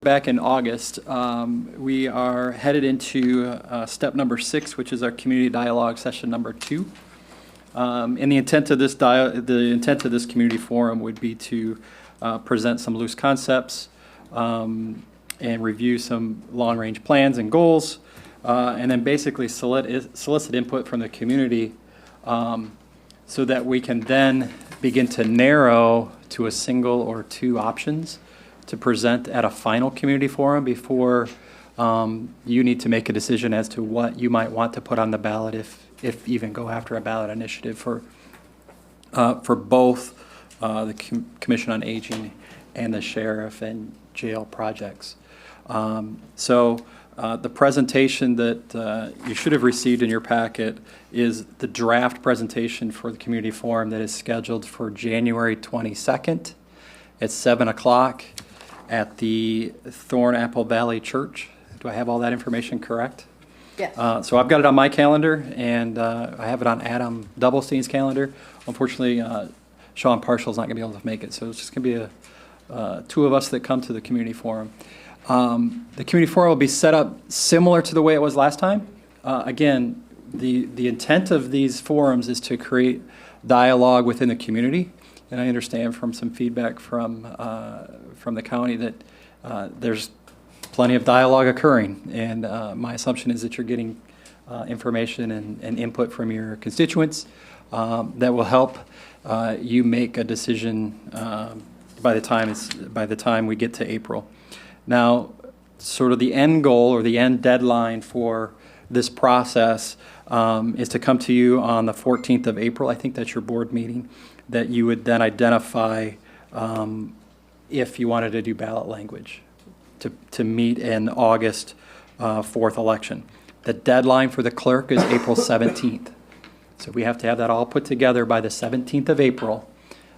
Back in August, we are headed into step number 6, which is our community dialogue session number 2. And the intent of this community forum would be to present some loose concepts and review some long-range plans and goals, and then basically solicit input from the community so that we can then begin to narrow to a single or two options to present at a final community forum before you need to make a decision as to what you might want to put on the ballot, if even go after a ballot initiative for both the Commission on Aging and the sheriff and jail projects. So the presentation that you should have received in your packet is the draft presentation for the community forum that is scheduled for January 22nd at 7 o'clock. At the Thornapple Valley Church. Do I have all that information correct? Yes. So I've got it on my calendar, and I have it on Adam Doublestein's calendar. Unfortunately, Sean Parshall's not going to be able to make it, so it's just going to be two of us that come to the community forum. The community forum will be set up similar to the way it was last time. Again, the intent of these forums is to create dialogue within the community. And I understand from some feedback from the county that there's plenty of dialogue occurring, and my assumption is that you're getting information and input from your constituents that will help you make a decision by the time we get to April. Now, sort of the end goal or the end deadline for this process is to come to you on the 14th of April. I think that's your board meeting. That you would then identify if you wanted to do ballot language to meet in August 4th election. The deadline for the clerk is April 17th. So we have to have that all put together by the 17th of April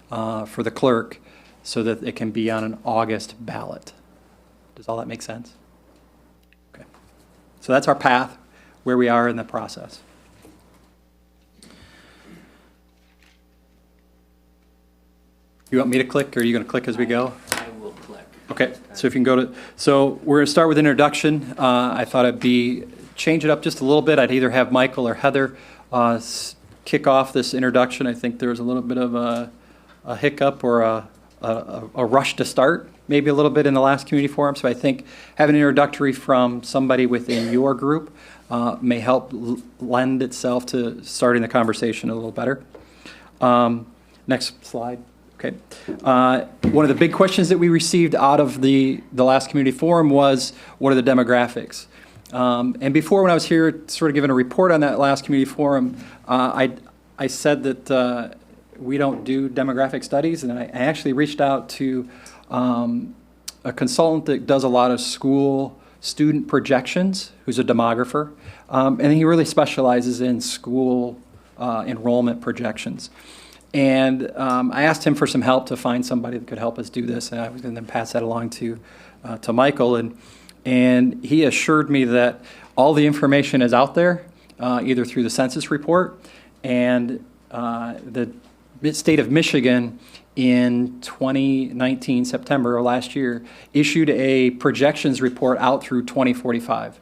for the clerk so that it can be on an August ballot. Does all that make sense? Okay. So that's our path, where we are in the process. You want me to click, or are you going to click as we go? I will click. Okay, so if you can go to, so we're going to start with introduction. I thought change it up just a little bit. I'd either have Michael or Heather kick off this introduction. I think there was a little bit of a hiccup or a rush to start, maybe a little bit in the last community forum. So I think having an introductory from somebody within your group may help lend itself to starting the conversation a little better. Next slide. Okay. One of the big questions that we received out of the last community forum was, what are the demographics? And before, when I was here sort of giving a report on that last community forum, I said that we don't do demographic studies, and I actually reached out to a consultant that does a lot of school student projections, who's a demographer, and he really specializes in school enrollment projections. And I asked him for some help to find somebody that could help us do this, and I was going to then pass that along to Michael. And he assured me that all the information is out there, either through the census report and the state of Michigan in 2019, September of last year, issued a projections report out through 2045.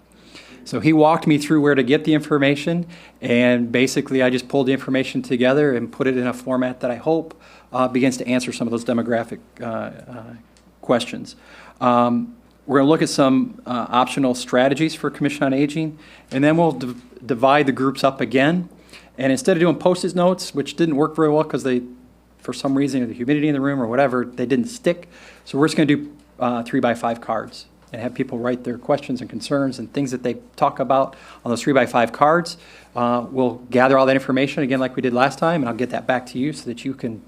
So he walked me through where to get the information, and basically I just pulled the information together and put it in a format that I hope begins to answer some of those demographic questions. We're going to look at some optional strategies for Commission on Aging, and then we'll divide the groups up again. And instead of doing Post-it notes, which didn't work very well because they, for some reason, the humidity in the room or whatever, they didn't stick. So we're just going to do 3x5 cards and have people write their questions and concerns and things that they talk about on those 3x5 cards. We'll gather all that information again like we did last time, and I'll get that back to you so that you can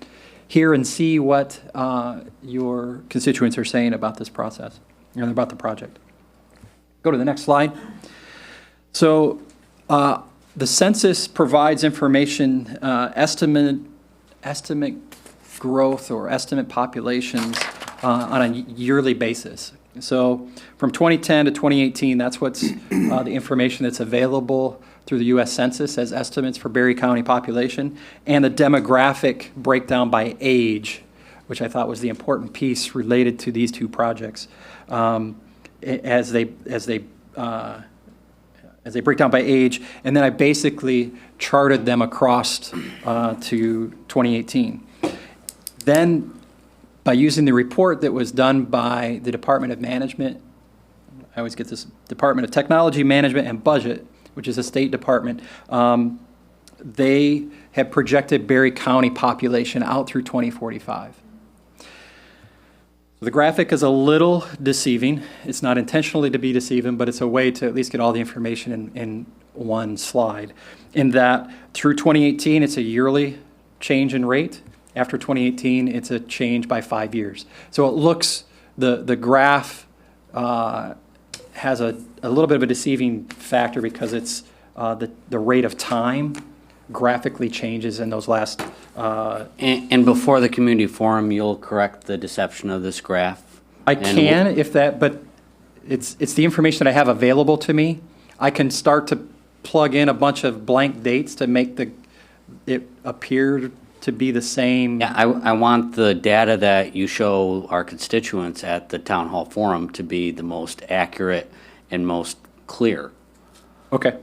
hear and see what your constituents are saying about this process and about the project. Go to the next slide. So the census provides information, estimate growth or estimate populations on a yearly basis. So from 2010 to 2018, that's what's the information that's available through the U.S. Census as estimates for Berry County population, and the demographic breakdown by age which I thought was the important piece related to these two projects. As they break down by age, and then I basically charted them across to 2018. Then, by using the report that was done by the Department of Management, I always get this, Department of Technology, Management, and Budget, which is a state department, they have projected Berry County population out through 2045. The graphic is a little deceiving. It's not intentionally to be deceiving, but it's a way to at least get all the information in one slide. In that, through 2018, it's a yearly change in rate. After 2018, it's a change by 5 years. So it looks, the graph has a little bit of a deceiving factor because it's the rate of time graphically changes in those last. And before the community forum, you'll correct the deception of this graph? I can, if that, but it's the information that I have available to me. I can start to plug in a bunch of blank dates to make it appear to be the same. Yeah, I want the data that you show our constituents at the town hall forum to be the most accurate and most clear. Okay.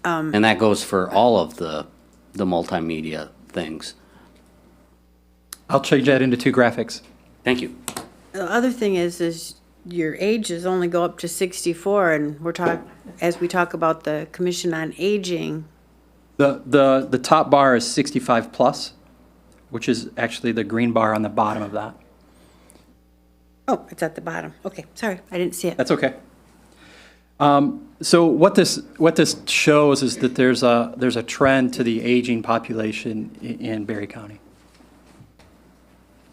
And that goes for all of the multimedia things. I'll change that into 2 graphics. Thank you. The other thing is your ages only go up to 64, and as we talk about the Commission on Aging. The top bar is 65 plus, which is actually the green bar on the bottom of that. Oh, it's at the bottom. Okay, sorry, I didn't see it. That's okay. So what this shows is that there's a trend to the aging population in Berry County.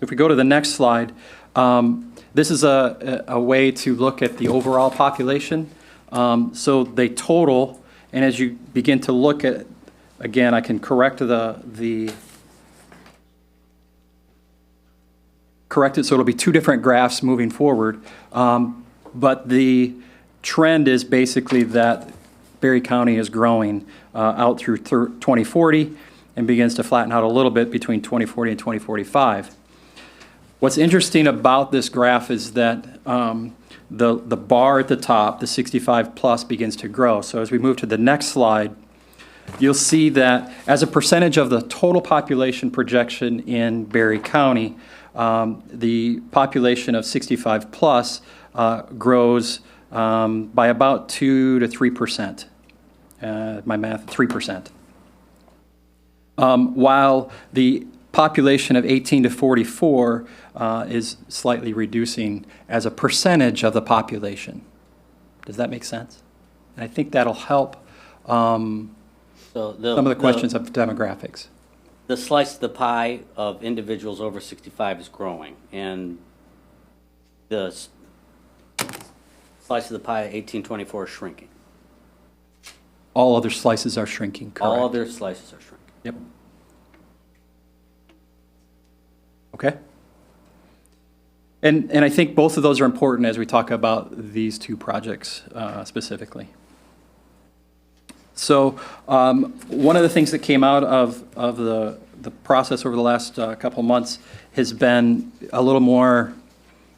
If we go to the next slide, this is a way to look at the overall population. So they total, and as you begin to look at, again, I can correct correct it so it'll be 2 different graphs moving forward. But the trend is basically that Berry County is growing out through 2040 and begins to flatten out a little bit between 2040 and 2045. What's interesting about this graph is that the bar at the top, the 65 plus, begins to grow. So as we move to the next slide, you'll see that as a percentage of the total population projection in Berry County, the population of 65 plus grows by about 2 to 3%. My math, 3%. While the population of 18 to 44 is slightly reducing as a percentage of the population. Does that make sense? And I think that'll help some of the questions of demographics. The slice of the pie of individuals over 65 is growing, and the slice of the pie at 1824 is shrinking. All other slices are shrinking, correct? All other slices are shrinking. Yep. Okay. And I think both of those are important as we talk about these 2 projects specifically. So one of the things that came out of the process over the last couple months has been a little more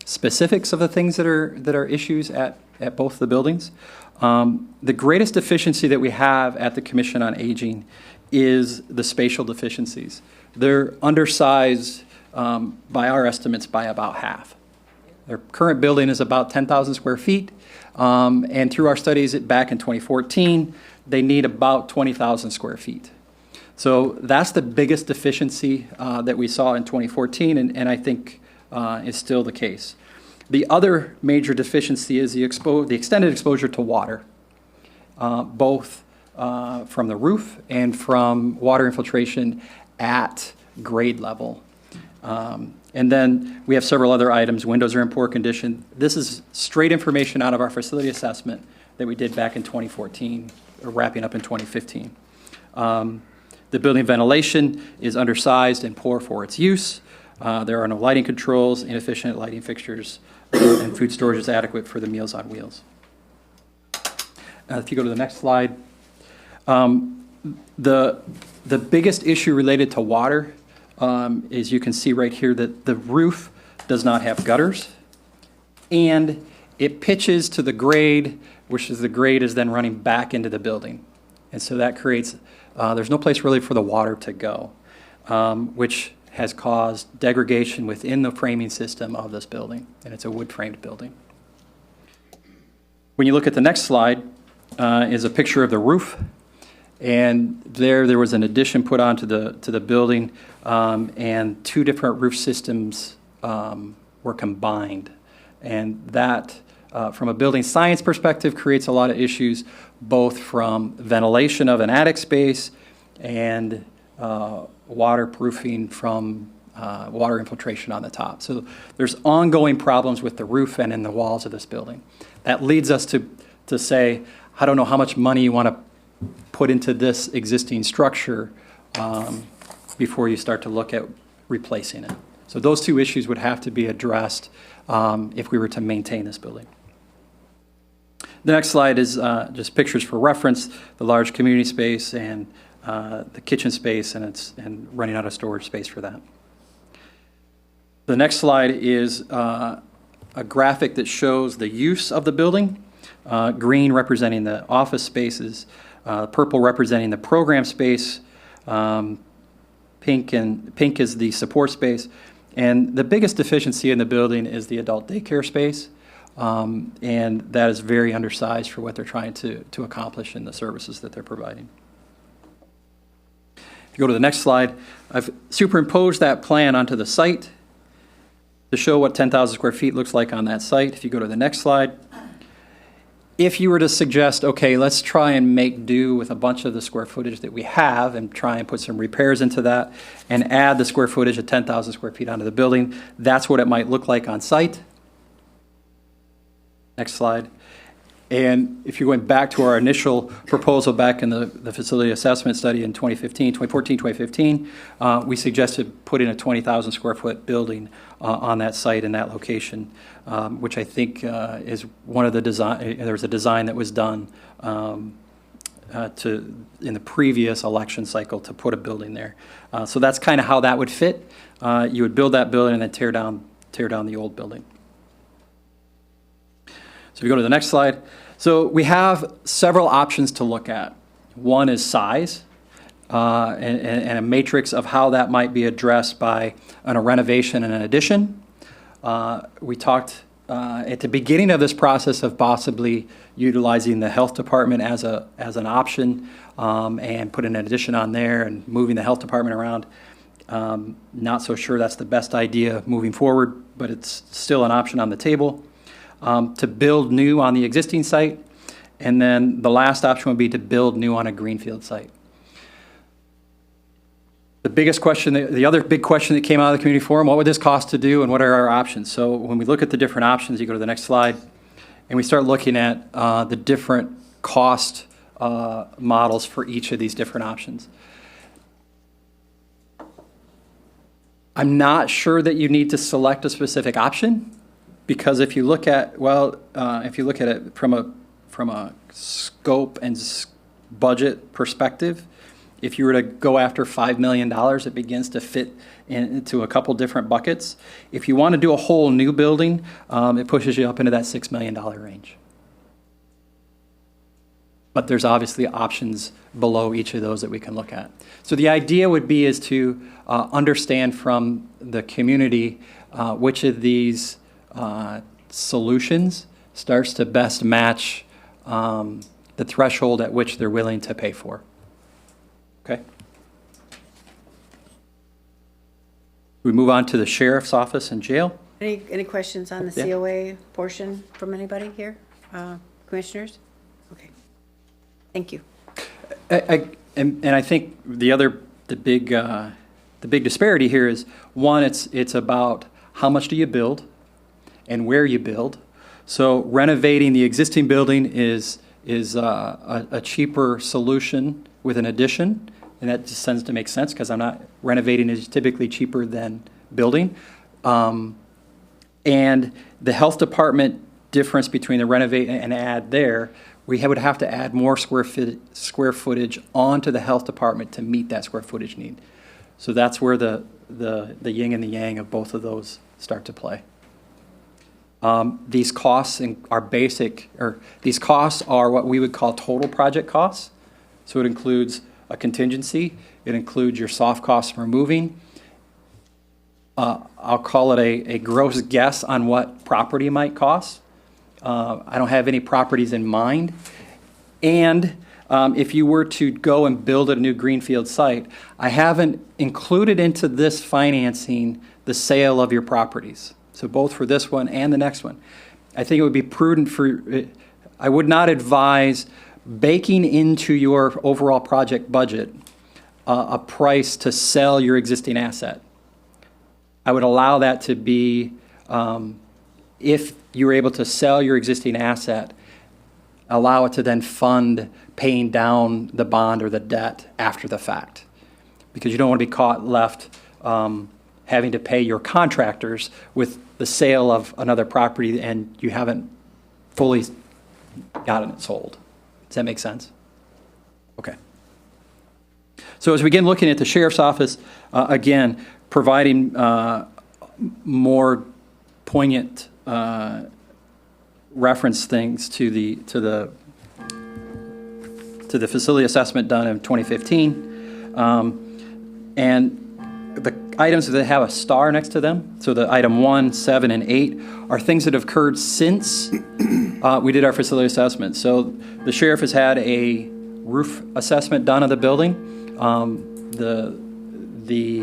specifics of the things that are issues at both the buildings. The greatest deficiency that we have at the Commission on Aging is the spatial deficiencies. They're undersized by our estimates by about half. Their current building is about 10,000 square feet, and through our studies back in 2014, they need about 20,000 square feet. So that's the biggest deficiency that we saw in 2014, and I think is still the case. The other major deficiency is the extended exposure to water, both from the roof and from water infiltration at grade level. And then we have several other items. Windows are in poor condition. This is straight information out of our facility assessment that we did back in 2014, or wrapping up in 2015. The building ventilation is undersized and poor for its use. There are no lighting controls, inefficient lighting fixtures, and food storage is adequate for the Meals on Wheels. If you go to the next slide, the biggest issue related to water is you can see right here that the roof does not have gutters, and it pitches to the grade, which is the grade is then running back into the building. And so that creates, there's no place really for the water to go, which has caused degradation within the framing system of this building, and it's a wood-framed building. When you look at the next slide, is a picture of the roof, and there was an addition put onto the building, and two different roof systems were combined, and that, from a building science perspective, creates a lot of issues, both from ventilation of an attic space and waterproofing from water infiltration on the top. So there's ongoing problems with the roof and in the walls of this building. That leads us to say, I don't know how much money you want to put into this existing structure before you start to look at replacing it. So those two issues would have to be addressed if we were to maintain this building. The next slide is just pictures for reference, the large community space and the kitchen space, and running out of storage space for that. The next slide is a graphic that shows the use of the building, green representing the office spaces, purple representing the program space, pink is the support space, and the biggest deficiency in the building is the adult daycare space, and that is very undersized for what they're trying to accomplish in the services that they're providing. If you go to the next slide, I've superimposed that plan onto the site to show what 10,000 square feet looks like on that site. If you go to the next slide, if you were to suggest, okay, let's try and make do with a bunch of the square footage that we have and try and put some repairs into that and add the square footage of 10,000 square feet onto the building, that's what it might look like on site. Next slide. And if you're going back to our initial proposal back in the facility assessment study in 2015, we suggested putting a 20,000 square foot building on that site in that location, which I think is one of the design. There's a design that was done in the previous election cycle to put a building there. So that's kind of how that would fit. You would build that building and then tear down the old building. So if you go to the next slide. So we have several options to look at. One is size and a matrix of how that might be addressed by a renovation and an addition. We talked at the beginning of this process of possibly utilizing the health department as an option and putting an addition on there and moving the health department around. Not so sure that's the best idea moving forward, but it's still an option on the table. To build new on the existing site, and then the last option would be to build new on a greenfield site. The biggest question, the other big question that came out of the community forum, what would this cost to do and what are our options? So when we look at the different options, you go to the next slide, and we start looking at the different cost models for each of these different options. I'm not sure that you need to select a specific option. Because if you look at it from a scope and budget perspective, if you were to go after $5 million, it begins to fit into a couple different buckets. If you want to do a whole new building, it pushes you up into that $6 million range. But there's obviously options below each of those that we can look at. So the idea would be is to understand from the community which of these solutions starts to best match the threshold at which they're willing to pay for. Okay. We move on to the sheriff's office and jail. Any questions on the Yeah. COA portion from anybody here? Commissioners? Okay. Thank you. And I think the big disparity here is one, it's about how much do you build and where you build. So renovating the existing building is a cheaper solution with an addition, and that just tends to make sense because renovating is typically cheaper than building. And the health department difference between the renovate and add there, we would have to add more square footage onto the health department to meet that square footage need. So that's where the yin and the yang of both of those start to play. These costs these costs are what we would call total project costs. So it includes a contingency, it includes your soft costs for moving. I'll call it a gross guess on what property might cost. I don't have any properties in mind. And if you were to go and build a new greenfield site, I haven't included into this financing the sale of your properties. So both for this one and the next one. I think it would be prudent I would not advise baking into your overall project budget a price to sell your existing asset. I would allow that to be, if you're able to sell your existing asset, allow it to then fund paying down the bond or the debt after the fact. Because you don't want to be caught left having to pay your contractors with the sale of another property and you haven't fully gotten it sold. Does that make sense? Okay. So as we begin looking at the sheriff's office, again, providing more poignant reference things to the facility assessment done in 2015, and the items that have a star next to them. So the item 1, 7, and 8 are things that have occurred since we did our facility assessment. So the sheriff has had a roof assessment done of the building. The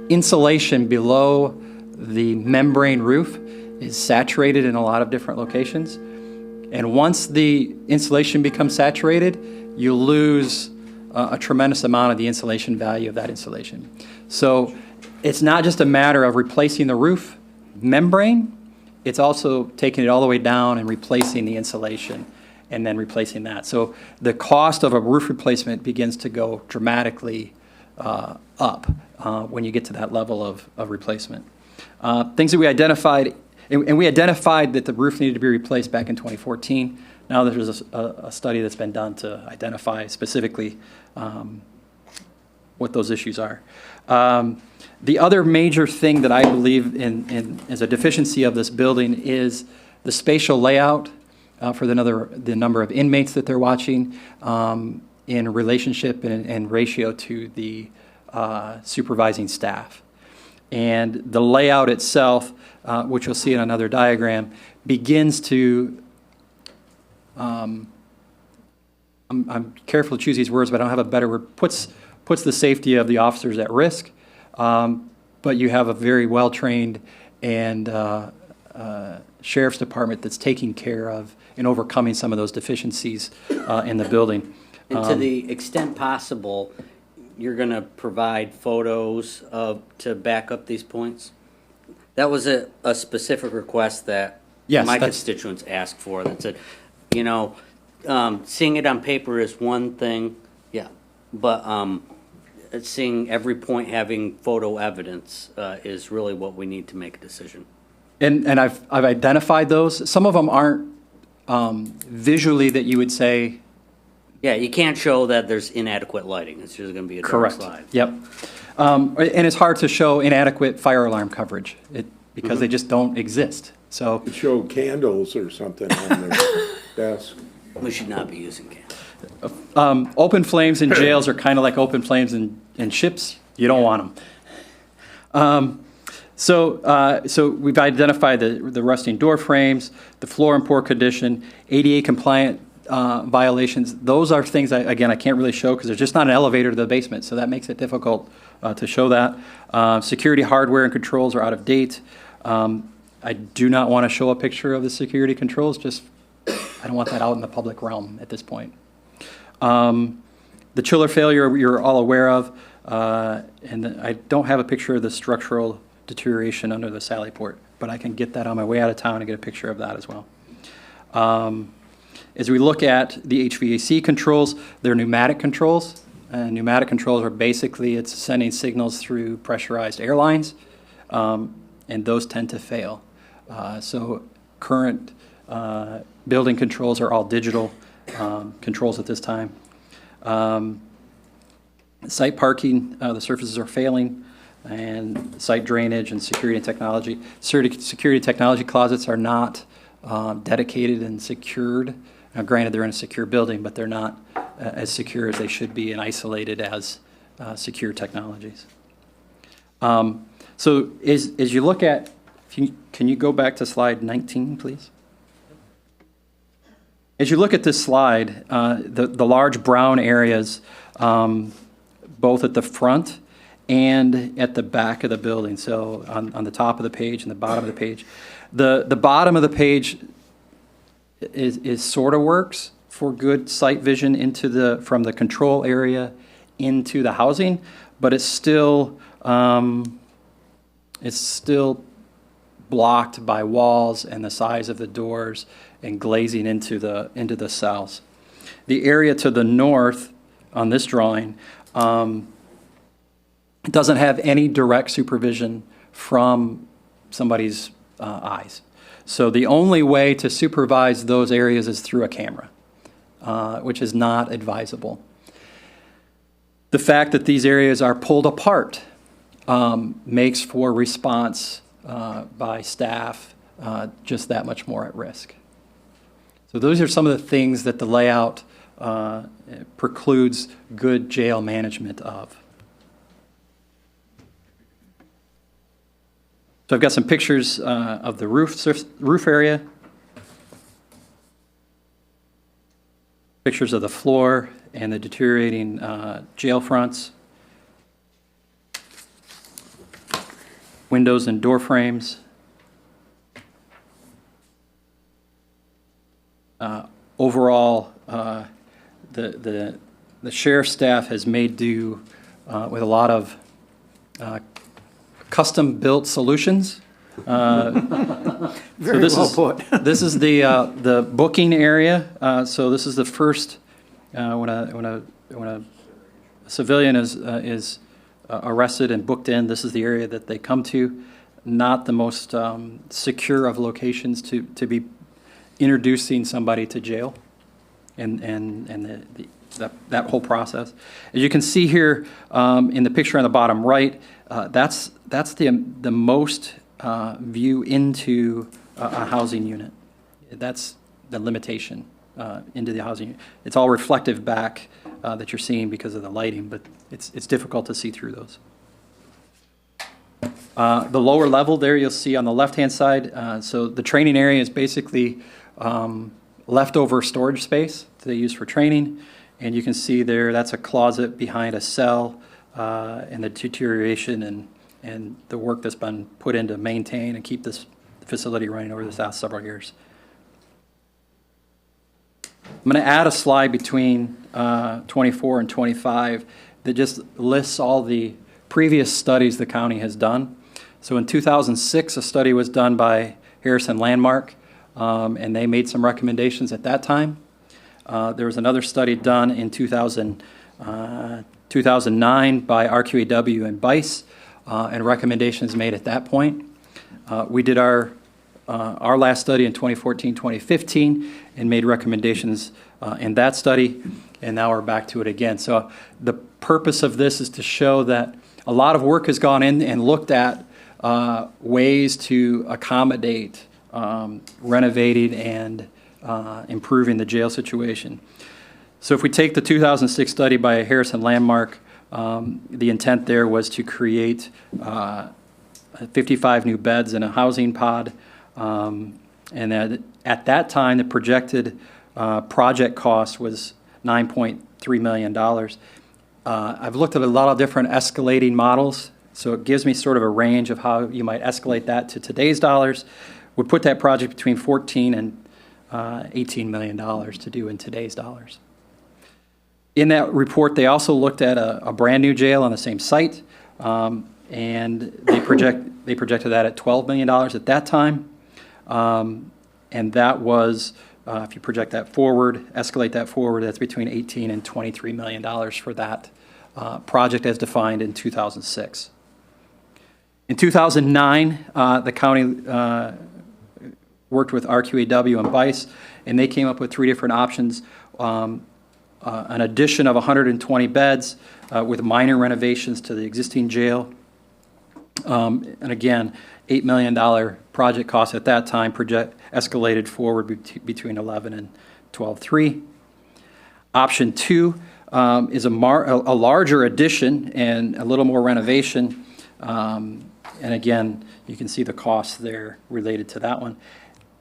insulation below the membrane roof is saturated in a lot of different locations. And once the insulation becomes saturated, you lose a tremendous amount of the insulation value of that insulation. So it's not just a matter of replacing the roof membrane, it's also taking it all the way down and replacing the insulation and then replacing that. So the cost of a roof replacement begins to go dramatically up when you get to that level of replacement. Things that we identified, and we identified that the roof needed to be replaced back in 2014. Now there's a study that's been done to identify specifically what those issues are. The other major thing that I believe in as a deficiency of this building is the spatial layout for the number of inmates that they're watching in relationship and ratio to the supervising staff. And the layout itself, which you'll see in another diagram, begins to, I'm careful to choose these words, but I don't have a better word, puts the safety of the officers at risk, but you have a very well-trained and sheriff's department that's taking care of and overcoming some of those deficiencies in the building. And to the extent possible, you're going to provide photos to back up these points? That was a specific request that my constituents asked for, that said, seeing it on paper is one thing, but seeing every point having photo evidence is really what we need to make a decision. And I've identified those. Some of them aren't visually that you would say. Yeah, you can't show that there's inadequate lighting. It's just going to be a dark slide. Yep. And it's hard to show inadequate fire alarm coverage because they just don't exist. So Show candles or something on their desk. We should not be using candles. Open flames in jails are kind of like open flames in ships. You don't want them. So we've identified the rusting door frames, the floor in poor condition, ADA compliant violations. Those are things I can't really show because there's just not an elevator to the basement, so that makes it difficult to show that. Security hardware and controls are out of date. I do not want to show a picture of the security controls. I don't want that out in the public realm at this point. The chiller failure you're all aware of, and I don't have a picture of the structural deterioration under the Sally port, but I can get that on my way out of town and get a picture of that as well. As we look at the HVAC controls, they're pneumatic controls. Pneumatic controls are basically, it's sending signals through pressurized airlines, and those tend to fail. So current building controls are all digital controls at this time. Site parking, the surfaces are failing, and site drainage and security and technology. Security and technology closets are not dedicated and secured. Now, granted, they're in a secure building, but they're not as secure as they should be and isolated as secure technologies. So as you look at, can you go back to slide 19, please? As you look at this slide, the large brown areas, both at the front and at the back of the building, so on the top of the page and the bottom of the page. The bottom of the page is sort of works for good sight vision from the control area into the housing, but it's still blocked by walls and the size of the doors and glazing into the cells. The area to the north on this drawing doesn't have any direct supervision from somebody's eyes. So the only way to supervise those areas is through a camera, which is not advisable. The fact that these areas are pulled apart makes for response by staff just that much more at risk. So those are some of the things that the layout precludes good jail management of. So I've got some pictures of the roof area, pictures of the floor and the deteriorating jail fronts, windows and door frames. Overall, the sheriff's staff has made do with a lot of custom-built solutions. Very well put. This is the booking area. So this is the first when a civilian is arrested and booked in. This is the area that they come to. Not the most secure of locations to be introducing somebody to jail, and that whole process. As you can see here in the picture on the bottom right, that's the most view into a housing unit. That's the limitation into the housing unit. It's all reflective back that you're seeing because of the lighting, but it's difficult to see through those. The lower level there you'll see on the left-hand side. So the training area is basically leftover storage space that they use for training. And you can see there, that's a closet behind a cell, and the deterioration and the work that's been put in to maintain and keep this facility running over the last several years. I'm going to add a slide between 24 and 25 that just lists all the previous studies the county has done. So in 2006, a study was done by Harrison Landmark, and they made some recommendations at that time. There was another study done in 2009 by RQAW and BICE, and recommendations made at that point. We did our last study in 2014, 2015, and made recommendations in that study, and now we're back to it again. So the purpose of this is to show that a lot of work has gone in and looked at ways to accommodate renovating and improving the jail situation. So if we take the 2006 study by Harrison Landmark, the intent there was to create 55 new beds in a housing pod, and at that time the projected project cost was $9.3 million. I've looked at a lot of different escalating models, so it gives me sort of a range of how you might escalate that to today's dollars. Would put that project between $14 and $18 million to do in today's dollars. In that report, they also looked at a brand new jail on the same site, and they projected that at $12 million at that time, and that was, if you project that forward, escalate that forward, that's between $18 and $23 million for that project as defined in 2006. In 2009, the county worked with RQAW and BICE, and they came up with three different options. an addition of 120 beds with minor renovations to the existing jail. And again, $8 million project cost at that time, project escalated forward between 11 and 12.3. Option 2 is a larger addition and a little more renovation. And again, you can see the costs there related to that one.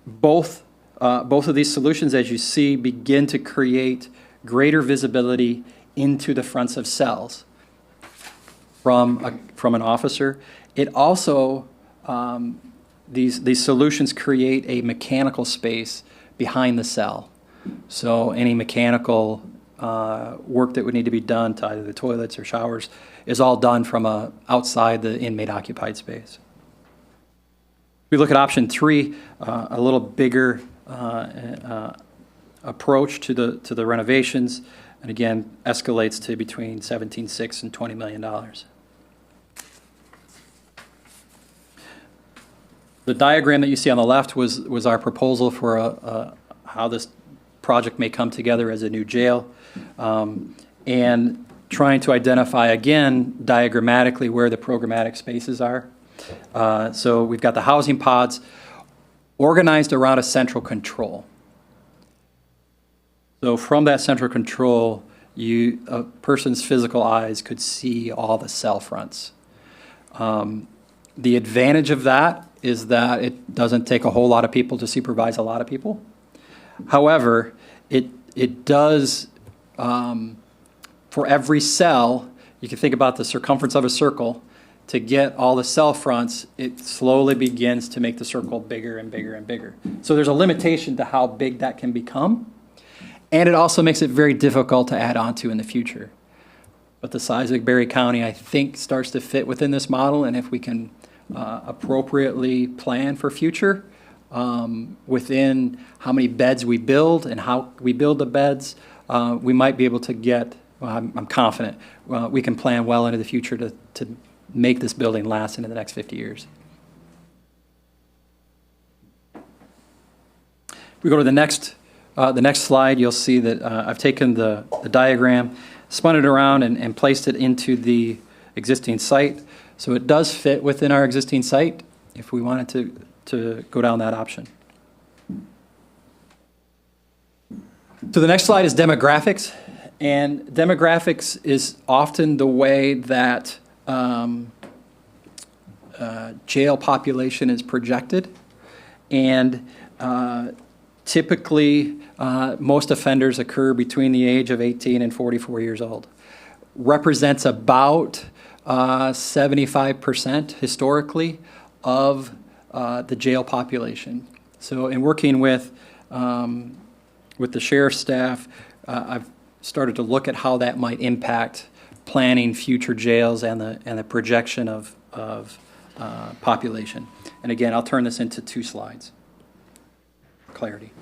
Both of these solutions, as you see, begin to create greater visibility into the fronts of cells from an officer. It also, these solutions create a mechanical space behind the cell. So any mechanical work that would need to be done to either the toilets or showers is all done from outside the inmate occupied space. We look at option 3, a little bigger approach to the renovations, and again escalates to between $17.6 and $20 million. The diagram that you see on the left was our proposal for how this project may come together as a new jail, and trying to identify again diagrammatically where the programmatic spaces are. So we've got the housing pods organized around a central control. So from that central control, a person's physical eyes could see all the cell fronts. The advantage of that is that it doesn't take a whole lot of people to supervise a lot of people. However, it does, for every cell, you can think about the circumference of a circle. To get all the cell fronts, it slowly begins to make the circle bigger and bigger and bigger. So there's a limitation to how big that can become. And it also makes it very difficult to add on to in the future. But the size of Berry County, I think, starts to fit within this model. And if we can appropriately plan for future within how many beds we build and how we build the beds, we might be able to get, I'm confident, we can plan well into the future to make this building last into the next 50 years. If we go to the next slide, you'll see that I've taken the diagram, spun it around, and placed it into the existing site. So it does fit within our existing site if we wanted to go down that option. So the next slide is demographics. And demographics is often the way that jail population is projected. And typically, most offenders occur between the age of 18 and 44 years old. Represents about 75% historically of the jail population. So in working with the sheriff's staff, I've started to look at how that might impact planning future jails and the projection of population. And again, I'll turn this into 2 slides for clarity.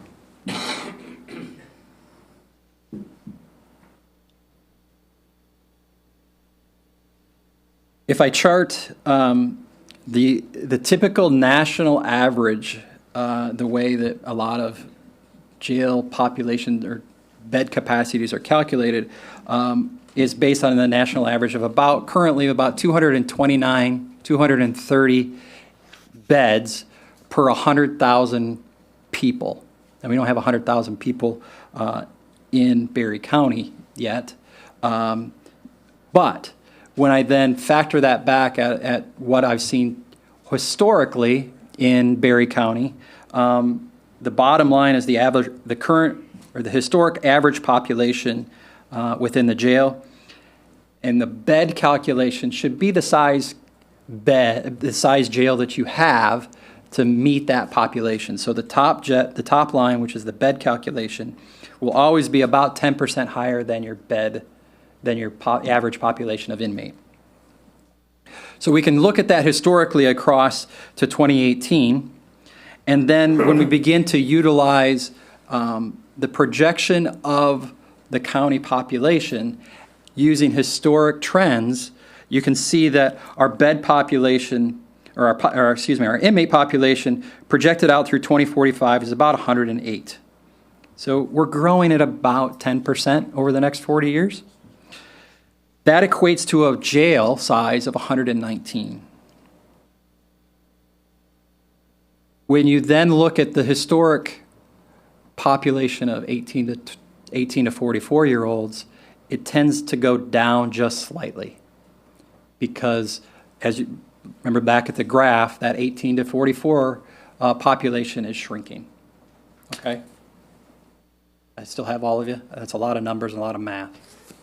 If I chart the typical national average, the way that a lot of jail population or bed capacities are calculated, is based on the national average of currently about 230 beds per 100,000 people. And we don't have 100,000 people in Berry County yet. But when I then factor that back at what I've seen historically in Berry County, the bottom line is the current or the historic average population within the jail, and the bed calculation should be the size jail that you have to meet that population. So the top line, which is the bed calculation, will always be about 10% higher than your average population of inmate. So we can look at that historically across to 2018, and then when we begin to utilize the projection of the county population using historic trends, you can see that our bed population, or our inmate population projected out through 2045 is about 108 So we're growing at about 10% over the next 40 years. That equates to a jail size of 119. When you then look at the historic population of 18 to 44-year-olds, it tends to go down just slightly. Because, as you remember back at the graph, that 18 to 44 population is shrinking. Okay? I still have all of you? That's a lot of numbers and a lot of math.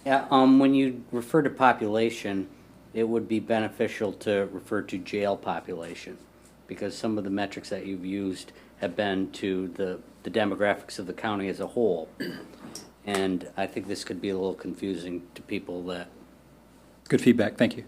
Yeah, when you refer to population, it would be beneficial to refer to jail population, because some of the metrics that you've used have been to the demographics of the county as a whole. And I think this could be a little confusing to people that. Good feedback, thank you.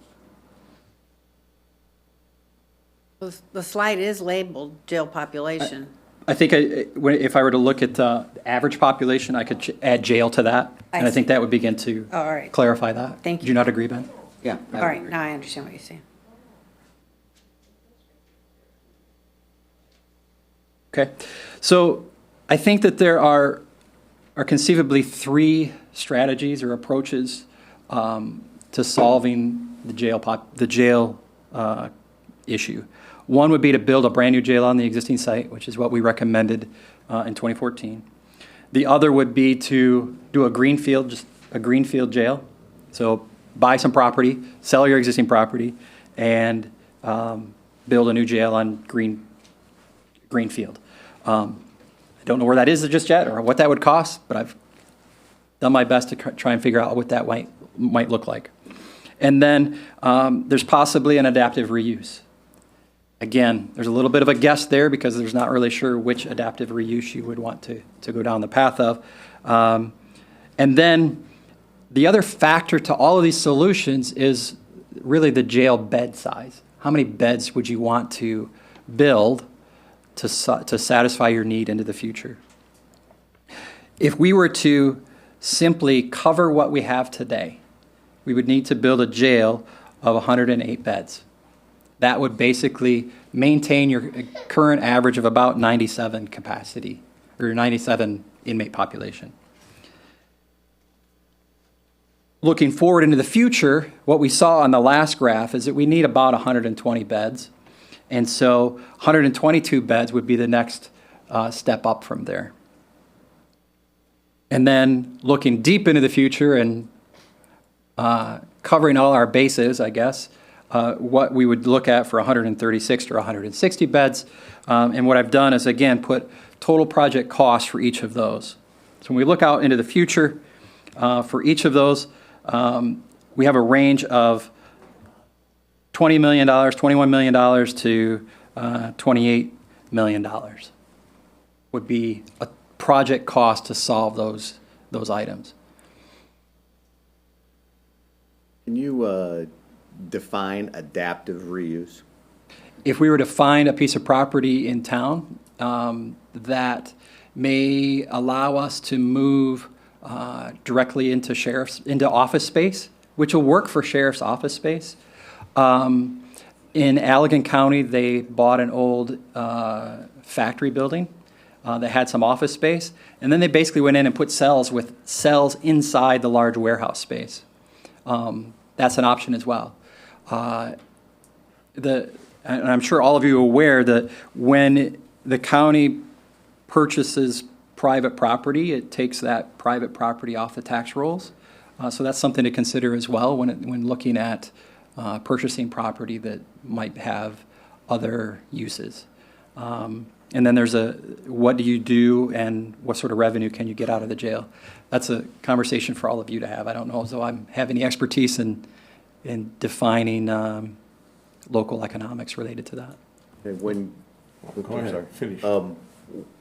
The slide is labeled jail population. I think if I were to look at the average population, I could add jail to that. And I think that would begin to Oh, all right. clarify that. Thank Do you. you not agree, Ben? Yeah. All right, now I understand what you're saying. Okay. So I think that there are conceivably three strategies or approaches to solving the jail issue. One would be to build a brand-new jail on the existing site, which is what we recommended in 2014. The other would be to do a greenfield jail. So buy some property, sell your existing property, and build a new jail on greenfield. I don't know where that is just yet or what that would cost, but I've done my best to try and figure out what that might look like. And then there's possibly an adaptive reuse. Again, there's a little bit of a guess there because there's not really sure which adaptive reuse you would want to go down the path of. And then the other factor to all of these solutions is really the jail bed size. How many beds would you want to build to satisfy your need into the future? If we were to simply cover what we have today, we would need to build a jail of 108 beds. That would basically maintain your current average of about 97 capacity, or 97 inmate population. Looking forward into the future, what we saw on the last graph is that we need about 120 beds. And so 122 beds would be the next step up from there. And then looking deep into the future and covering all our bases, I guess, what we would look at for 136 or 160 beds. And what I've done is, again, put total project costs for each of those. So when we look out into the future, for each of those, we have a range of $20 million, $21 million to $28 million would be a project cost to solve those items. Can you define adaptive reuse? If we were to find a piece of property in town that may allow us to move directly into office space, which will work for sheriff's office space. In Allegan County, they bought an old factory building that had some office space, and then they basically went in and put cells inside the large warehouse space. That's an option as well. And I'm sure all of you are aware that when the county purchases private property, it takes that private property off the tax rolls. So that's something to consider as well when looking at purchasing property that might have other uses. And then there's what do you do and what sort of revenue can you get out of the jail? That's a conversation for all of you to have. I don't know as though I have any expertise in defining local economics related to that. And Go ahead, finish.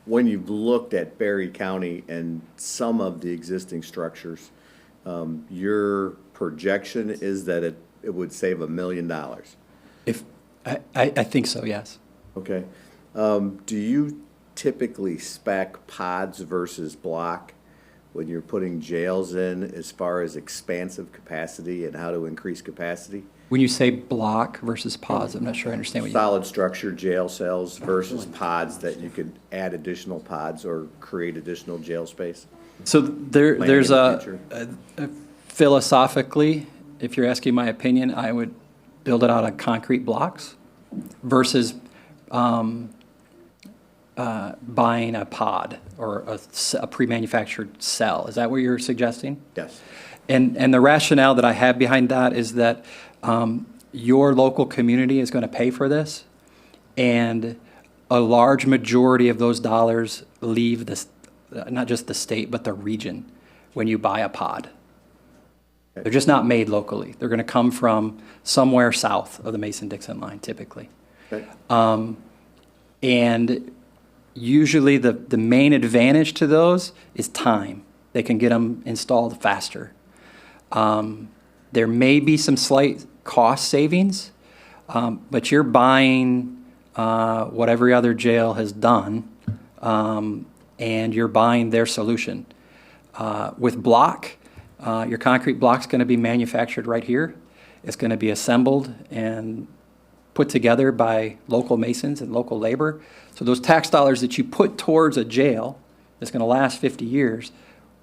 when you've looked at Berry County and some of the existing structures, your projection is that it would save $1 million. If I think so, yes. Okay. Do you typically spec pods versus block? when you're putting jails in as far as expansive capacity and how to increase capacity? When you say block versus pods, I'm not sure I understand what you. Solid structure jail cells versus pods that you could add additional pods or create additional jail space? So there's Planning in the a philosophically, if you're asking my opinion, I would build it out of concrete blocks versus buying a pod or a pre-manufactured cell. Is that what you're suggesting? Yes. And the rationale that I have behind that is that your local community is going to pay for this, and a large majority of those dollars leave this, not just the state, but the region when you buy a pod. They're just not made locally. They're going to come from somewhere south of the Mason-Dixon line, typically. Okay. And usually the main advantage to those is time. They can get them installed faster. There may be some slight cost savings, but you're buying what every other jail has done, and you're buying their solution. With block, your concrete block's going to be manufactured right here. It's going to be assembled and put together by local masons and local labor. So those tax dollars that you put towards a jail that's going to last 50 years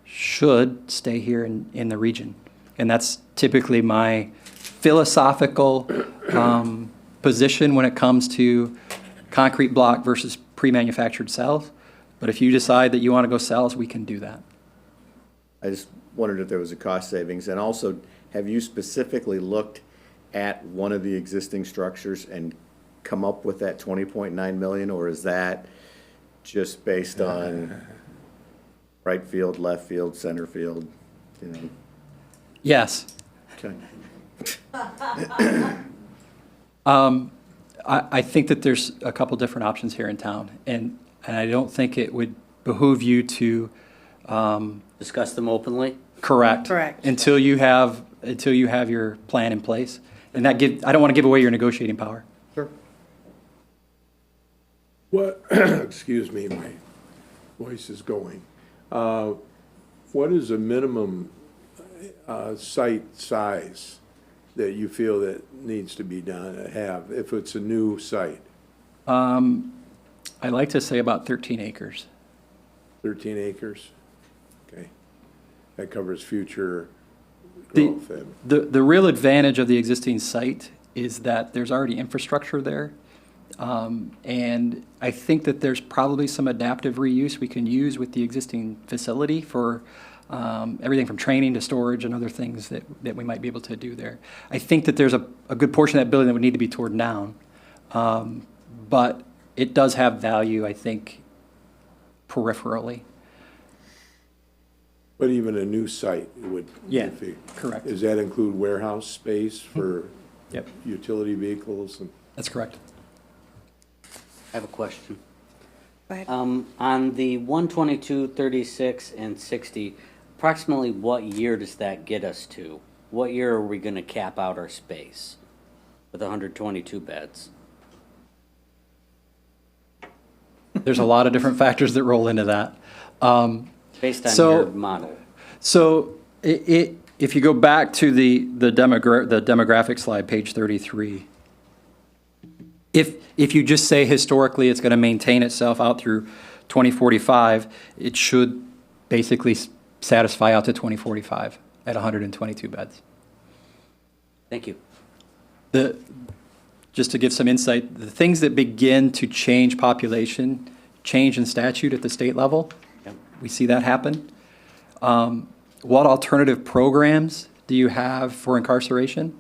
should stay here in the region. And that's typically my philosophical position when it comes to concrete block versus pre-manufactured cells. But if you decide that you want to go cells, we can do that. I just wondered if there was a cost savings. And also, have you specifically looked at one of the existing structures and come up with that 20.9 million, or is that just based on right field, left field, center field, you know? Yes. Okay. I think that there's a couple different options here in town, and I don't think it would behoove you to Discuss them openly? correct until you have your plan in place. And I don't want to give away your negotiating power. Sure. What, excuse me, my voice is going. What is a minimum site size that you feel that needs to be done, if it's a new site? I like to say about 13 acres. 13 acres? Okay. That covers future The, growth then. the real advantage of the existing site is that there's already infrastructure there. And I think that there's probably some adaptive reuse we can use with the existing facility for everything from training to storage and other things that we might be able to do there. I think that there's a good portion of that building that would need to be torn down. But it does have value, I think, peripherally. But even a new site would. Yeah, if it- correct. Does that include warehouse space for Yep, utility vehicles? And that's correct. I have a question. Go ahead. On the 122, 36, and 60, approximately what year does that get us to? What year are we going to cap out our space with 122 beds? There's a lot of different factors that roll into that. Based on So- your model? So if you go back to the demographic slide, page 33, if you just say historically it's going to maintain itself out through 2045, it should basically satisfy out to 2045 at 122 beds. Thank you. Just to give some insight, the things that begin to change population, change in statute at the state level, Yep. we see that happen. What alternative programs do you have for incarceration?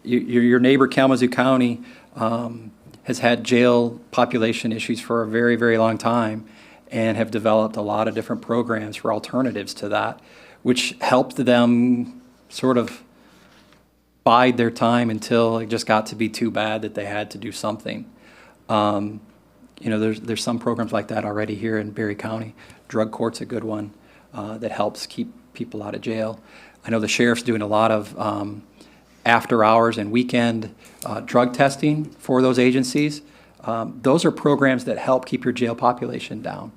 Your neighbor Kalamazoo County has had jail population issues for a very, very long time and have developed a lot of different programs for alternatives to that, which helped them sort of bide their time until it just got to be too bad that they had to do something. There's some programs like that already here in Berry County. Drug court's a good one that helps keep people out of jail. I know the sheriff's doing a lot of after hours and weekend drug testing for those agencies. Those are programs that help keep your jail population down.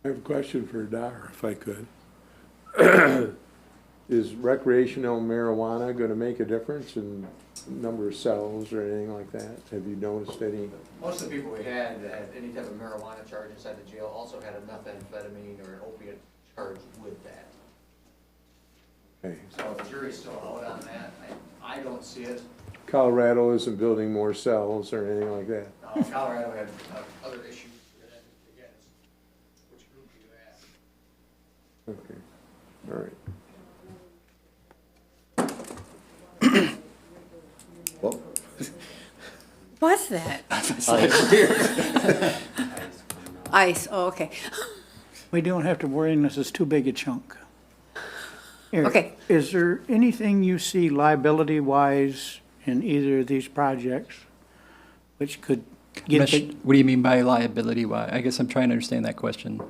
I have a question for Dar, if I could. Is recreational marijuana going to make a difference in number of cells or anything like that? Have you noticed any? Most of the people we had that had any type of marijuana charge inside the jail also had a methamphetamine or an opiate charge with that. Okay. So the jury's still out on that. I don't see it. Colorado isn't building more cells or anything like that? Colorado had other issues. Again, it's which group you ask. Okay, all right. Well, What's that? Ice, oh, okay. We don't have to worry unless it's too big a chunk. Eric, Okay. is there anything you see liability-wise in either of these projects which could get the, What do you mean by liability? Why? I guess I'm trying to understand that question.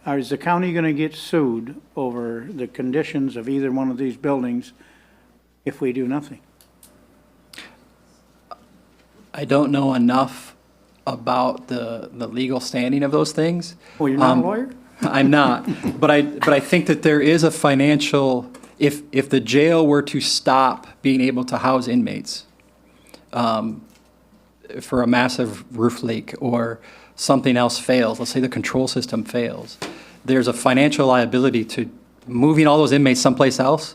is the county gonna get sued over the conditions of either one of these buildings if we do nothing? I don't know enough about the legal standing of those things. Oh, you're not a lawyer? I'm not, but I think that there is a financial, if the jail were to stop being able to house inmates for a massive roof leak or something else fails, let's say the control system fails, there's a financial liability to moving all those inmates someplace else.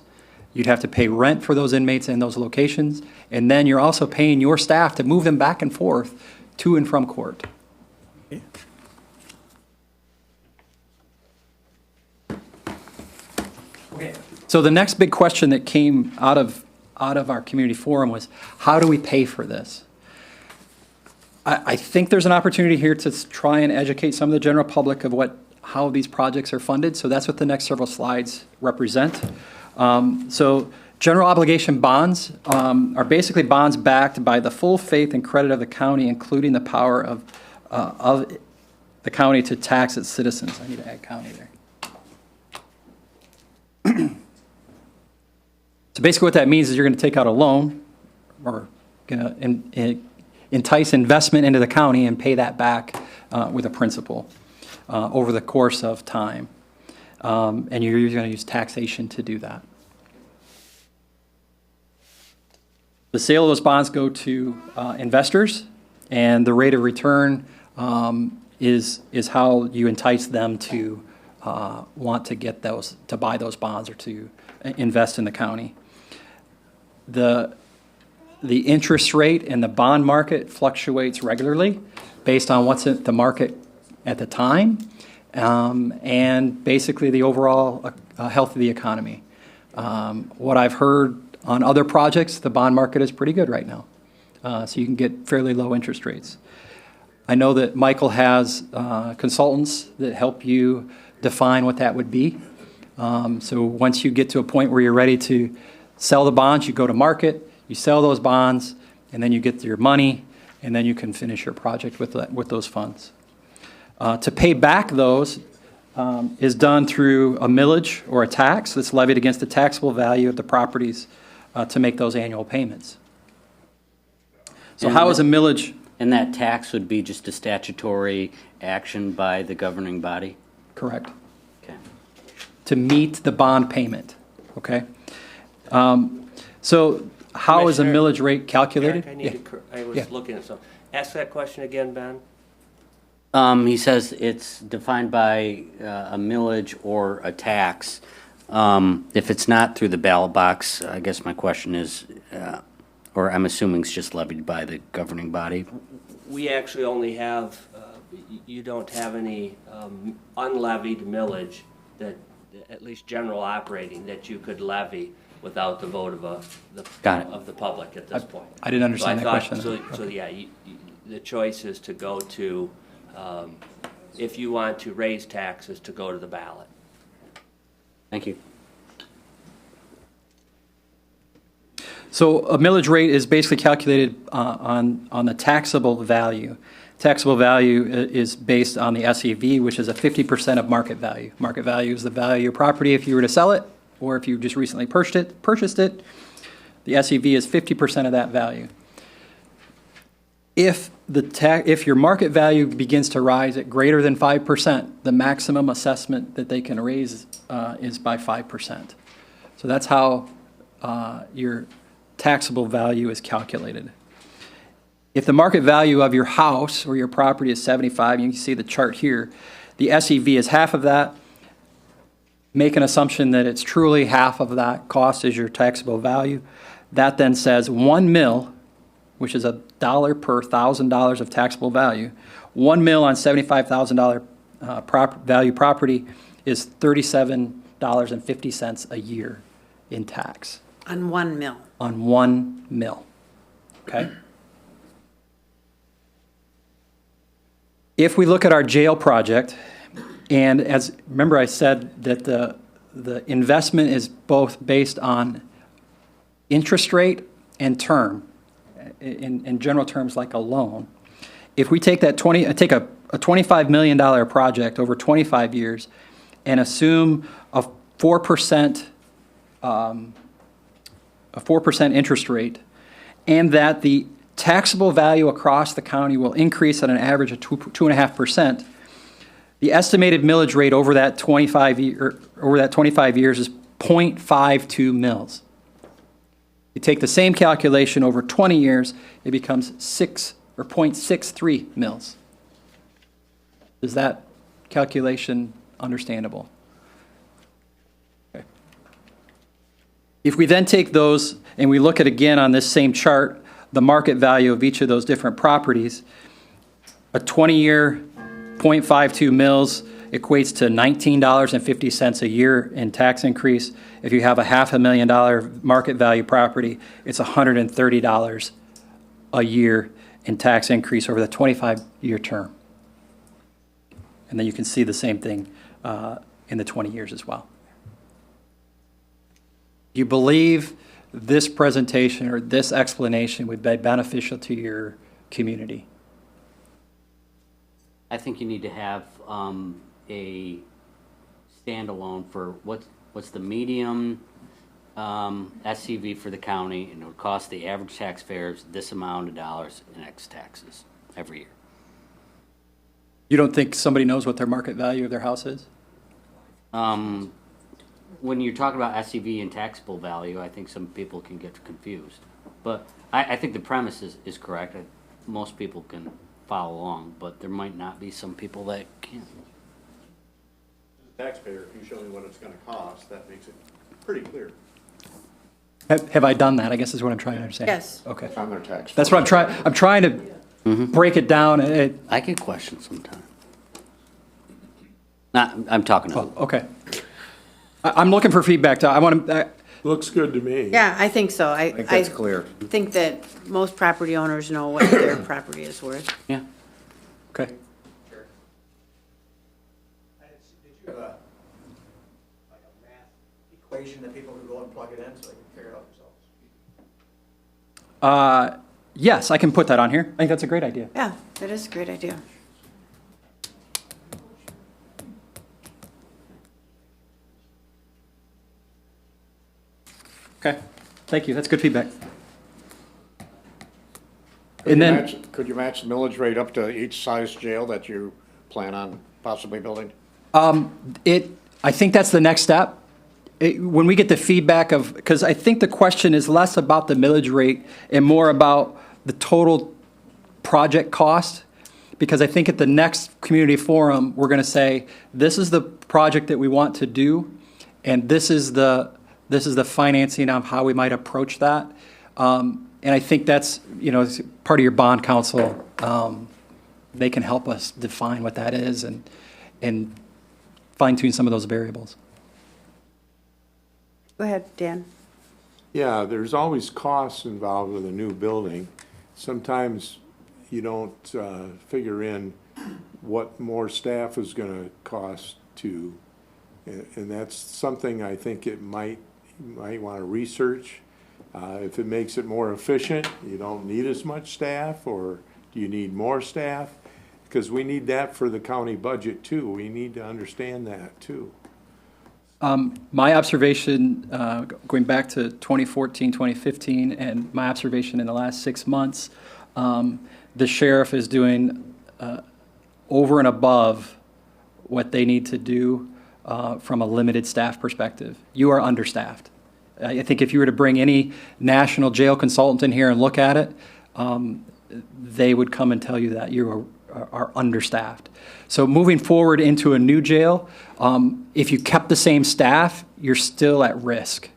You'd have to pay rent for those inmates in those locations, and then you're also paying your staff to move them back and forth to and from court. So the next big question that came out of our community forum was, how do we pay for this? I think there's an opportunity here to try and educate some of the general public of how these projects are funded. So that's what the next several slides represent. So general obligation bonds are basically bonds backed by the full faith and credit of the county, including the power of the county to tax its citizens. I need to add county there. So basically what that means is you're going to take out a loan or going to entice investment into the county and pay that back with a principal over the course of time. And you're going to use taxation to do that. The sale of those bonds go to investors, and the rate of return is how you entice them to want to get those, to buy those bonds or to invest in the county. The interest rate in the bond market fluctuates regularly based on what's at the market at the time, and basically the overall health of the economy. What I've heard on other projects, the bond market is pretty good right now, so you can get fairly low interest rates. I know that Michael has consultants that help you define what that would be. So once you get to a point where you're ready to sell the bonds, you go to market, you sell those bonds, and then you get your money, and then you can finish your project with those funds. To pay back those is done through a millage or a tax that's levied against the taxable value of the properties to make those annual payments. So And how is a millage? And that tax would be just a statutory action by the governing body? Correct. Okay. To meet the bond payment, okay? So how is a Commissioner, millage rate calculated? Eric, I Yeah. was looking at something. Ask that question again, Ben. He says it's defined by a millage or a tax. If it's not through the ballot box, I guess my question is, or I'm assuming it's just levied by the governing body. We actually only have, you don't have any unlevied millage that, at least general operating, that you could levy without the vote Got it. of the public at this point. I didn't understand So that I thought- question. So yeah, the choice is to go to, if you want to raise taxes, to go to the ballot. Thank you. So a millage rate is basically calculated on the taxable value. Taxable value is based on the SEV, which is a 50% of market value. Market value is the value of your property if you were to sell it, or if you just recently purchased it. The SEV is 50% of that value. if if your market value begins to rise at greater than 5%, the maximum assessment that they can raise is by 5%. So that's how your taxable value is calculated. If the market value of your house or your property is 75, you can see the chart here, the SEV is half of that. Make an assumption that it's truly half of that cost is your taxable value. That then says 1 mil, which is $1 per $1,000 of taxable value. 1 mil on $75,000 value property is $37.50 a year in tax On 1 mil. on 1 mil. Okay? If we look at our jail project, and remember I said that the investment is both based on interest rate and term, in general terms like a loan. If we take a $25 million project over 25 years and assume a 4% interest rate, and that the taxable value across the county will increase at an average of 2.5%, the estimated millage rate over that 25 years is 0.52 mils. You take the same calculation over 20 years, it becomes 0.63 mils. Is that calculation understandable? Okay. If we then take those and we look at again on this same chart, the market value of each of those different properties, a 20-year 0.52 mils equates to $19.50 a year in tax increase. If you have a $500,000 market value property, it's $130 a year in tax increase over the 25-year term. And then you can see the same thing in the 20 years as well. Do you believe this presentation or this explanation would be beneficial to your community? I think you need to have a standalone for what's the medium SCV for the county, and it would cost the average taxpayers this amount of dollars in X taxes every year. You don't think somebody knows what their market value of their house is? When you're talking about SCV and taxable value, I think some people can get confused. But I think the premise is correct. Most people can follow along, but there might not be some people that can't. As a taxpayer, if you show me what it's gonna cost, that makes it pretty clear. Have I done that, I guess is what I'm trying to understand? Yes. Okay. I'm their tax. That's what I'm trying to break it down. I get questions sometimes. I'm talking to Okay. I'm looking for feedback. I want to, Looks good to me. Yeah, I think so. I think that's clear. think that most property owners know what their property is worth. Yeah. okay. Sure. Did you have a math equation that people could go and plug it in so they can figure it out themselves? Yes, I can put that on here. I think that's a great idea. Yeah, that is a great idea. Okay. Thank you. That's good feedback. And then, Could you match the millage rate up to each size jail that you plan on possibly building? I think that's the next step. When we get the feedback of, because I think the question is less about the millage rate and more about the total project cost. Because I think at the next community forum, we're going to say, this is the project that we want to do, and this is the financing of how we might approach that. And I think that's, as part of your bond counsel. They can help us define what that is and fine tune some of those variables. Go ahead, Dan. Yeah, there's always costs involved with a new building. Sometimes you don't figure in what more staff is gonna cost to, and that's something I think you might wanna research. If it makes it more efficient, you don't need as much staff, or do you need more staff? Because we need that for the county budget too. We need to understand that too. My observation, going back to 2014, 2015, and my observation in the last 6 months, the sheriff is doing over and above what they need to do from a limited staff perspective. You are understaffed. I think if you were to bring any national jail consultant in here and look at it, they would come and tell you that you are understaffed. So moving forward into a new jail, if you kept the same staff, you're still at risk.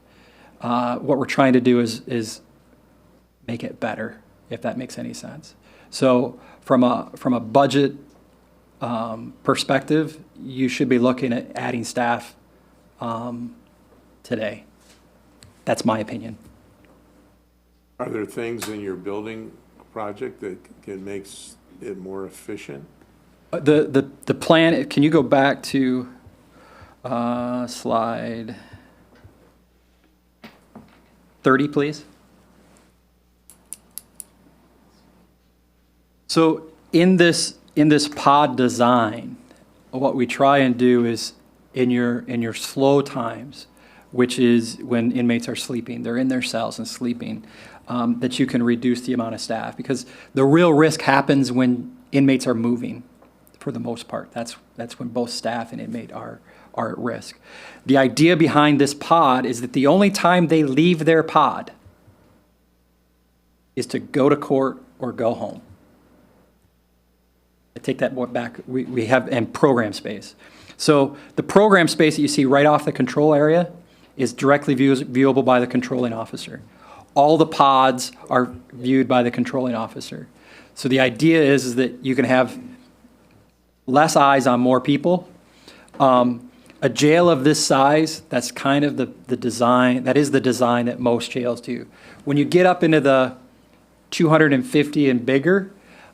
What we're trying to do is make it better, if that makes any sense. So from a budget perspective, you should be looking at adding staff today. That's my opinion. Are there things in your building project that can make it more efficient? The plan, can you go back to slide 30, please? So in this pod design, what we try and do is in your slow times, which is when inmates are sleeping, they're in their cells and sleeping, that you can reduce the amount of staff, because the real risk happens when inmates are moving, for the most part. That's when both staff and inmate are at risk. The idea behind this pod is that the only time they leave their pod is to go to court or go home. I take that back. We have, and program space. So the program space that you see right off the control area is directly viewable by the controlling officer. All the pods are viewed by the controlling officer. So the idea is that you can have less eyes on more people. A jail of this size, that's kind of the design, that is the design that most jails do. When you get up into the 250 and bigger,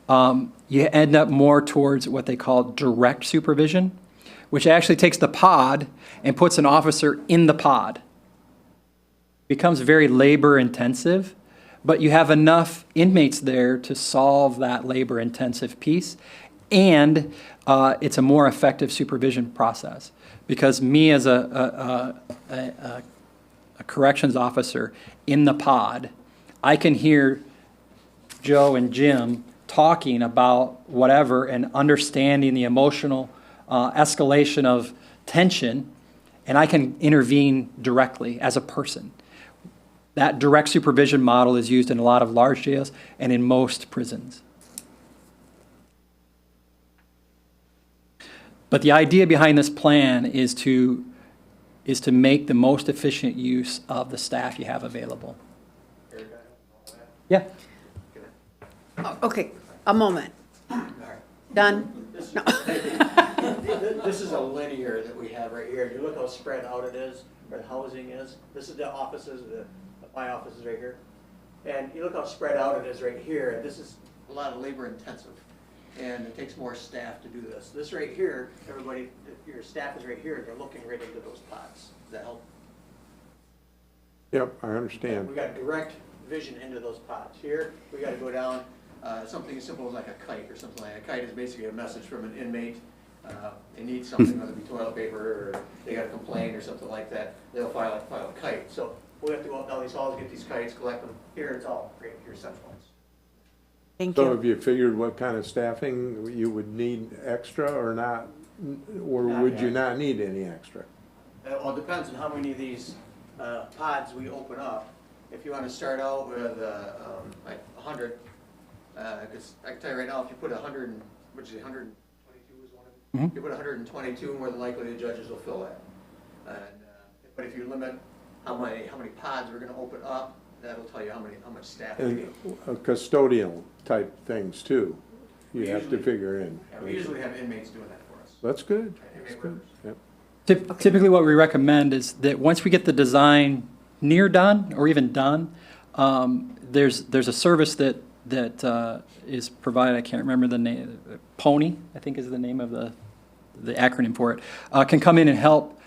you end up more towards what they call direct supervision, which actually takes the pod and puts an officer in the pod. It becomes very labor intensive, but you have enough inmates there to solve that labor intensive piece, and it's a more effective supervision process. Because me as a corrections officer in the pod, I can hear Joe and Jim talking about whatever and understanding the emotional escalation of tension, and I can intervene directly as a person. That direct supervision model is used in a lot of large jails and in most prisons. But the idea behind this plan is to make the most efficient use of the staff you have available. Yeah. Okay, a moment. Done? No. This is a linear that we have right here. You look how spread out it is, where the housing is. This is the offices, my office is right here. And you look how spread out it is right here, and this is a lot of labor intensive. And it takes more staff to do this. This right here, everybody, your staff is right here, they're looking right into those pots. Does that help? Yep, I understand. We got direct vision into those pots. Here, we gotta go down, something as simple as like a kite or something like that. A kite is basically a message from an inmate. They need something, whether it be toilet paper or they got a complaint or something like that. They'll file a kite. So we have to go up down these halls, get these kites, collect them. Here, it's all right here, centralized. Thank So you. have you figured what kind of staffing you would need extra or not, or would you not need any extra? It all depends on how many of these pods we open up. If you want to start out with like 100, because I can tell you right now, if you put 100, which is 122 is one of them. If you put 122, more than likely the judges will fill that. But if you limit how many pods we're going to open up, that'll tell you how much staff we And need. custodial type things too, you have to figure in. Yeah, we usually have inmates doing that for us. That's good, that's Inmate good, workers. yep. Typically what we recommend is that once we get the design near done or even done, there's a service that is provided, I can't remember the name, PONY, I think is the name of the acronym for it, can come in and help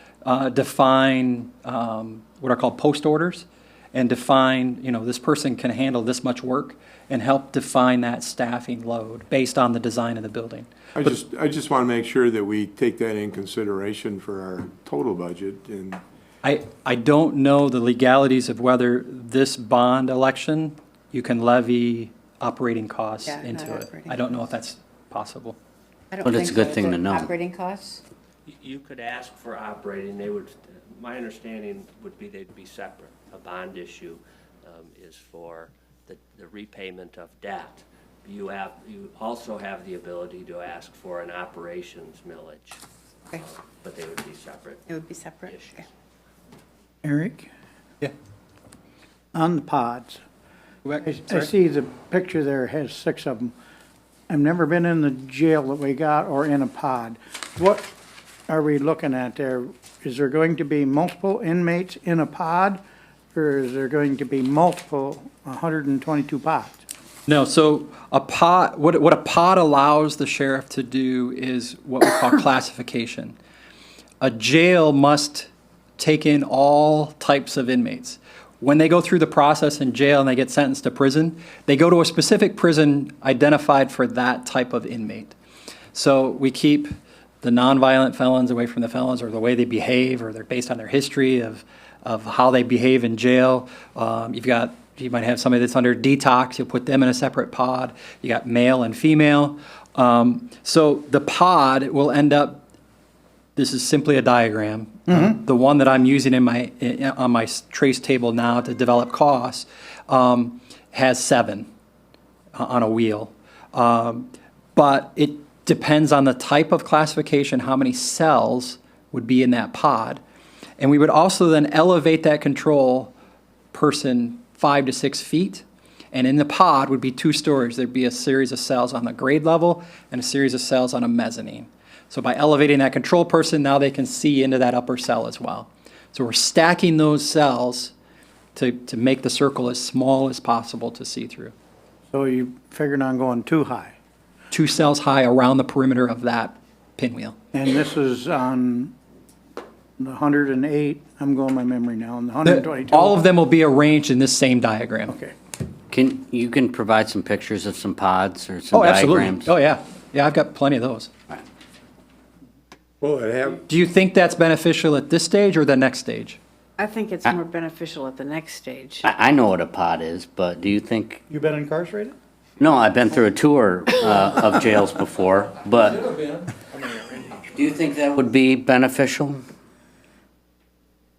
define what are called post orders, and define, this person can handle this much work, and help define that staffing load based on the design of the building. I just want to make sure that we take that in consideration for our total budget, and I don't know the legalities of whether this bond election, you can levy operating costs Yeah, into not it. operating I don't know if that's possible. I don't But think it's a so. good Is thing it to know. Operating costs? You could ask for operating, they would, my understanding would be they'd be separate. A bond issue is for the repayment of debt. You also have the ability to ask for an operations millage, Okay, but they would be separate it would be separate. issues. Okay. Eric, Yeah. on the pods, I Sorry? see the picture there has 6 of them. I've never been in the jail that we got or in a pod. What are we looking at there? Is there going to be multiple inmates in a pod? Or is there going to be multiple 122 pods? No, so a pod, what a pod allows the sheriff to do is what we call classification. A jail must take in all types of inmates. When they go through the process in jail and they get sentenced to prison, they go to a specific prison identified for that type of inmate. So we keep the nonviolent felons away from the felons, or the way they behave, or they're based on their history of how they behave in jail. You might have somebody that's under detox, you'll put them in a separate pod. You got male and female. So the pod will end up, this is simply a diagram. The one that I'm using on my trace table now to develop costs has 7 on a wheel. But it depends on the type of classification, how many cells would be in that pod. And we would also then elevate that control person 5 to 6 feet. And in the pod would be 2 stories. There'd be a series of cells on the grade level and a series of cells on a mezzanine. So by elevating that control person, now they can see into that upper cell as well. So we're stacking those cells to make the circle as small as possible to see through. So you figured on going too high. 2 cells high around the perimeter of that pinwheel. And this is on the 108, I'm going by memory now, on the 122. All of them will be arranged in this same diagram. Okay. You can provide some pictures of some pods or some Oh, absolutely. diagrams? Oh, yeah. Yeah, I've got plenty of those. Well, it have, Do you think that's beneficial at this stage or the next stage? I think it's more beneficial at the next stage. I know what a pod is, but do you think, You been incarcerated? no, I've been through a tour of jails before, but do you think that would be beneficial?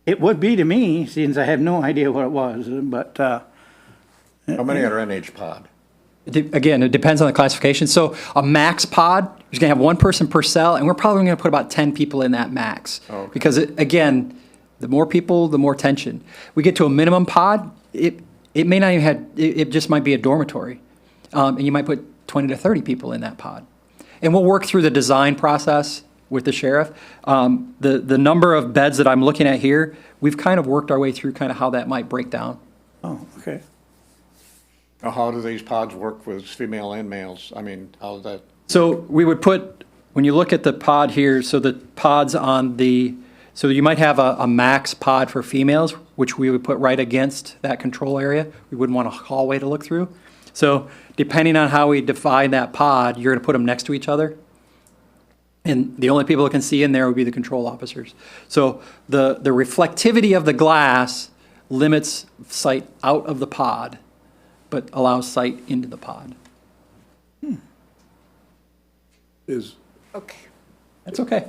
It would be to me, since I have no idea what it was, but, How many are in each pod? Again, it depends on the classification. So a max pod is going to have 1 person per cell, and we're probably going to put about 10 people in that max. Okay. Because, again, the more people, the more tension. We get to a minimum pod, it may not even have, it just might be a dormitory. And you might put 20 to 30 people in that pod. And we'll work through the design process with the sheriff. The number of beds that I'm looking at here, we've kind of worked our way through kind of how that might break down. oh, okay. Now, how do these pods work with female and males? I mean, how's that? So we would put, when you look at the pod here, so the pods on so you might have a max pod for females, which we would put right against that control area. We wouldn't want a hallway to look through. So depending on how we define that pod, you're going to put them next to each other. And the only people that can see in there would be the control officers. So the reflectivity of the glass limits sight out of the pod, but allows sight into the pod. is, Okay. That's okay.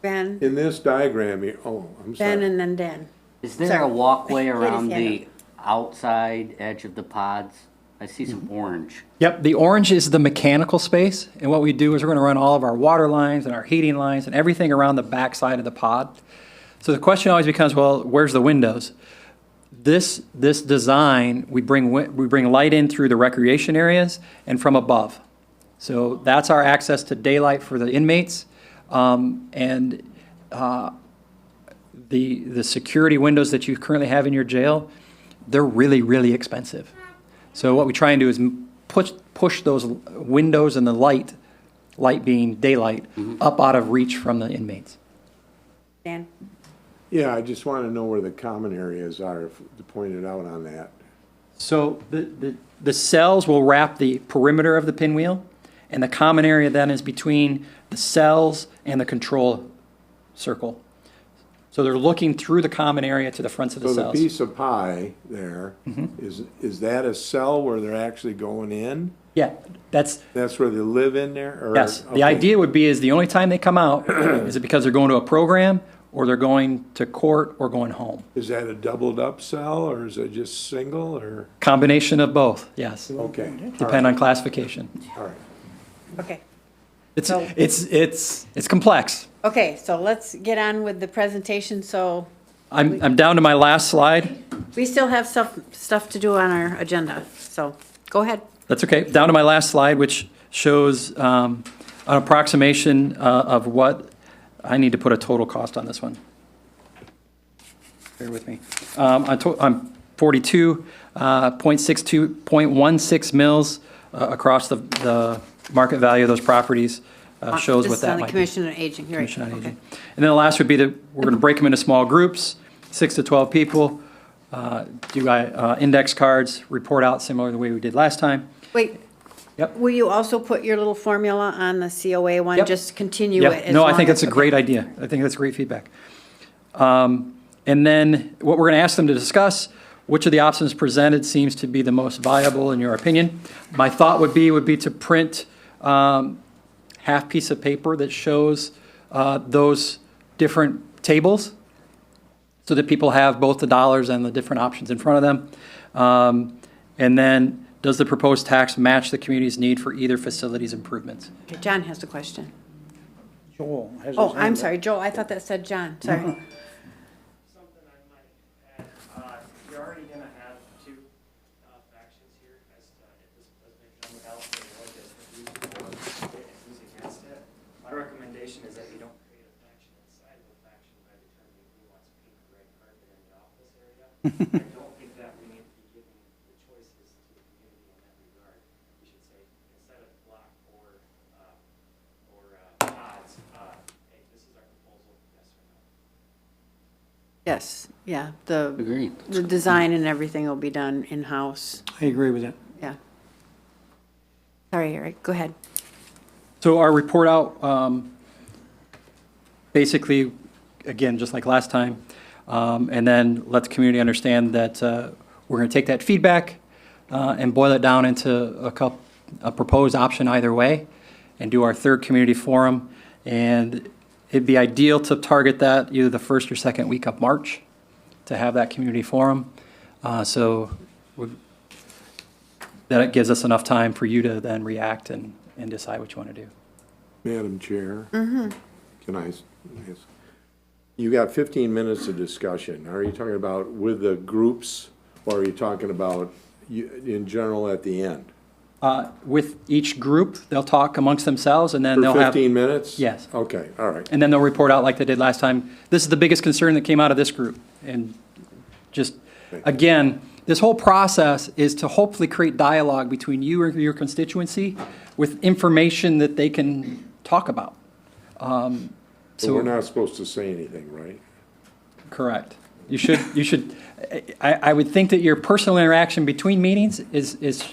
Ben, in this diagram, I'm Ben, sorry. and then Dan. Is there Sorry. a walkway Wait a around second. the outside edge of the pods? I see some orange. Yep, the orange is the mechanical space, and what we do is we're going to run all of our water lines and our heating lines and everything around the back side of the pod. So the question always becomes, well, where's the windows? This design, we bring light in through the recreation areas and from above. So that's our access to daylight for the inmates, and the security windows that you currently have in your jail, they're really, really expensive. So what we try and do is push those windows and the light being daylight, up out of reach from the inmates. Dan? Yeah, I just want to know where the common areas are, if you pointed out on that. So the cells will wrap the perimeter of the pinwheel, and the common area then is between the cells and the control circle. So they're looking through the common area to the fronts of the So the cells. piece of pie there, is that a cell where they're actually going in? Yeah, that's, That's where they live in there? Or- yes. The okay. idea would be is the only time they come out is it because they're going to a program or they're going to court or going home. Is that a doubled up cell or is it just single or? Combination of both, yes. Okay. Depend on classification. All right. Okay. It's, So- it's complex. Okay, so let's get on with the presentation. So I'm down to my last slide. we still have stuff to do on our agenda, so go ahead. That's okay. Down to my last slide, which shows an approximation of what, I need to put a total cost on this one. Bear with me. I'm 42.16 mils across the market value of those properties. Shows what that This is on the might be. Commission on Aging, you're right. Commission on Okay. Aging. And then the last would be that we're going to break them into small groups, 6 to 12 people, do index cards, report out similar to the way we did last time. Wait, Yep. will you also put your little formula on the COA one? Yep. Just continue Yep. it as No, I long think as- that's a great idea. I think that's great feedback. And then what we're going to ask them to discuss, which of the options presented seems to be the most viable in your opinion? My thought would be to print half piece of paper that shows those different tables so that people have both the dollars and the different options in front of them. And then, does the proposed tax match the community's need for either facilities improvements? Okay, John has a question. Joel has his Oh, hand I'm up. sorry, Joel, I thought that said John, sorry. Something I might add, you're already gonna have two factions here as if this doesn't come without the budget, who's for it and who's against it. My recommendation is that you don't create a faction inside of a faction by determining who wants pink or red carpet in the office area. I don't think that we need to be giving the choices to the community in that regard. We should say, instead of block or odds, hey, this is our proposal, yes or no. Yes, yeah, the Agreed. design and everything will be done in-house, I agree with that. yeah. Sorry, Eric, go ahead. So our report out, basically, again, just like last time, and then let the community understand that we're going to take that feedback and boil it down into a proposed option either way, and do our third community forum. And it'd be ideal to target that either the first or second week of March to have that community forum. That it gives us enough time for you to then react and decide what you want to do. Madam Chair? Can I, yes. You got 15 minutes of discussion. Are you talking about with the groups, or are you talking about in general at the end? With each group, they'll talk amongst themselves, and then For they'll have... 15 minutes? Yes. Okay, all right. And then they'll report out like they did last time. This is the biggest concern that came out of this group. And just, again, this whole process is to hopefully create dialogue between you and your constituency with information that they can talk about. So we're not supposed to say anything, right? Correct. You should, I would think that your personal interaction between meetings is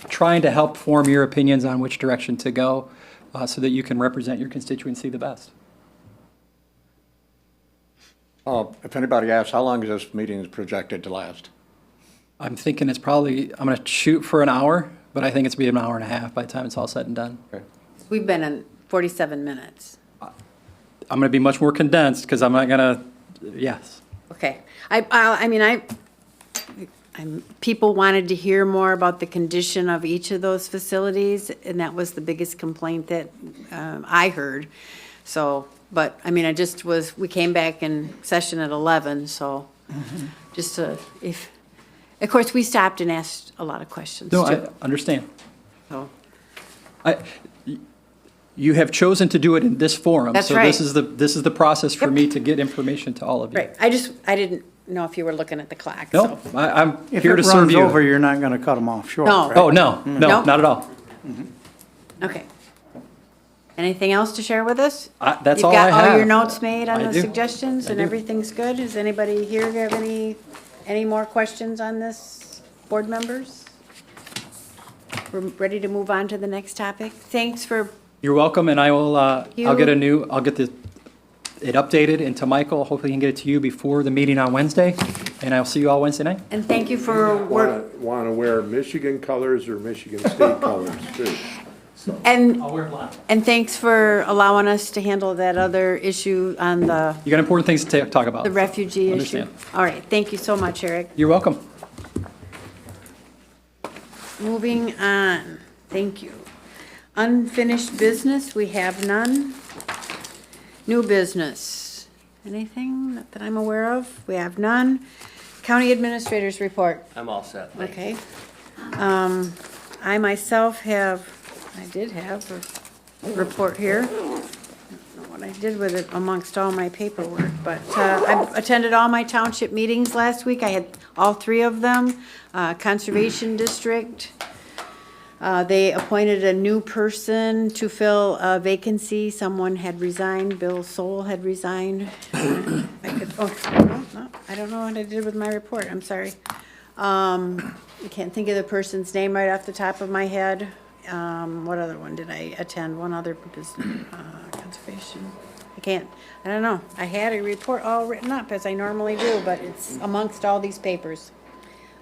trying to help form your opinions on which direction to go so that you can represent your constituency the best. If anybody asks, how long is this meeting projected to last? I'm thinking it's probably, I'm going to shoot for an hour, but I think it's be an hour and a half by the time it's all said and done. We've been in 47 minutes. I'm going to be much more condensed because I'm not going to, yes. Okay. I mean, people wanted to hear more about the condition of each of those facilities, and that was the biggest complaint that I heard. So, but, I mean, we came back in session at 11, so just to, of course, we stopped and asked a lot of questions, too. No, I understand. So, You have chosen to do it in this forum. That's So right. this is the process for Yep. me to get information to all of you. right, I didn't know if you were looking at the clock, No, so. I'm If here it to serve runs you. over, you're not gonna cut them off short, No. right? Oh, no, no, No? not at all. Okay. Anything else to share with us? That's all I You've got all have. your notes made on I the do. suggestions I and do. everything's good? Is anybody here have any more questions on this, board members? We're ready to move on to the next topic. Thanks for, You're welcome, and I will, I'll get the it updated and to Michael. Hopefully he can get it to you before the meeting on Wednesday, and I'll see you all Wednesday night. And thank you for work. Want to wear Michigan colors or Michigan State colors too. And, I'll wear black. and thanks for allowing us to handle that other issue on the You got important things to talk about. refugee issue. Understand. All right, thank you so much, Eric. You're welcome. Moving on, thank you. Unfinished business, we have none. New business, anything that I'm aware of? We have none. County Administrator's Report, I'm all set. Thank you. okay. I myself did have a report here. I don't know what I did with it amongst all my paperwork, but I attended all my township meetings last week. I had all 3 of them. Conservation District, they appointed a new person to fill a vacancy. Someone had resigned, Bill Soul had resigned. I don't know what I did with my report, I'm sorry. I can't think of the person's name right off the top of my head. What other one did I attend? One other business, conservation. I don't know. I had a report all written up as I normally do, but it's amongst all these papers.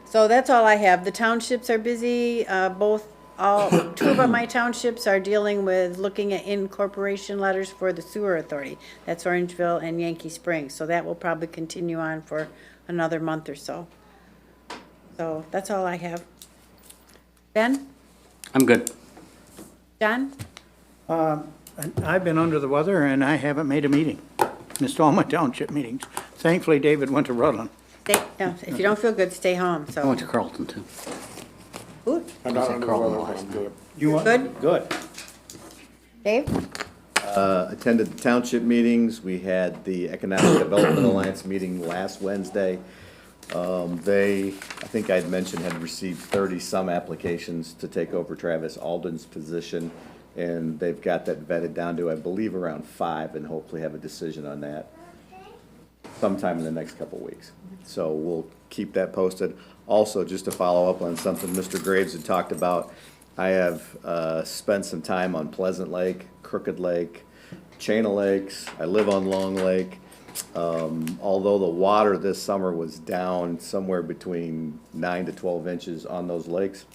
So that's all I have. The townships are busy, 2 of my townships are dealing with looking at incorporation letters for the sewer authority. That's Orangeville and Yankee Springs, so that will probably continue on for another month or so. So that's all I have. Ben? I'm good. John? I've been under the weather and I haven't made a meeting. Missed all my township meetings. Thankfully, David went to Rutland. No, if you don't feel good, stay home, I so. went to Carlton too. Ooh, I'm not under the weather, but I'm good. You want? Good? Good. Dave? Attended the township meetings. We had the Economic Development Alliance meeting last Wednesday. I think I'd mentioned, had received 30-some applications to take over Travis Alden's position, and they've got that vetted down to, I believe, around 5, and hopefully have a decision on that sometime in the next couple weeks. So we'll keep that posted. Also, just to follow up on something Mr. Graves had talked about, I have spent some time on Pleasant Lake, Crooked Lake, Chain of Lakes. I live on Long Lake. Although the water this summer was down somewhere between 9 to 12 inches on those lakes,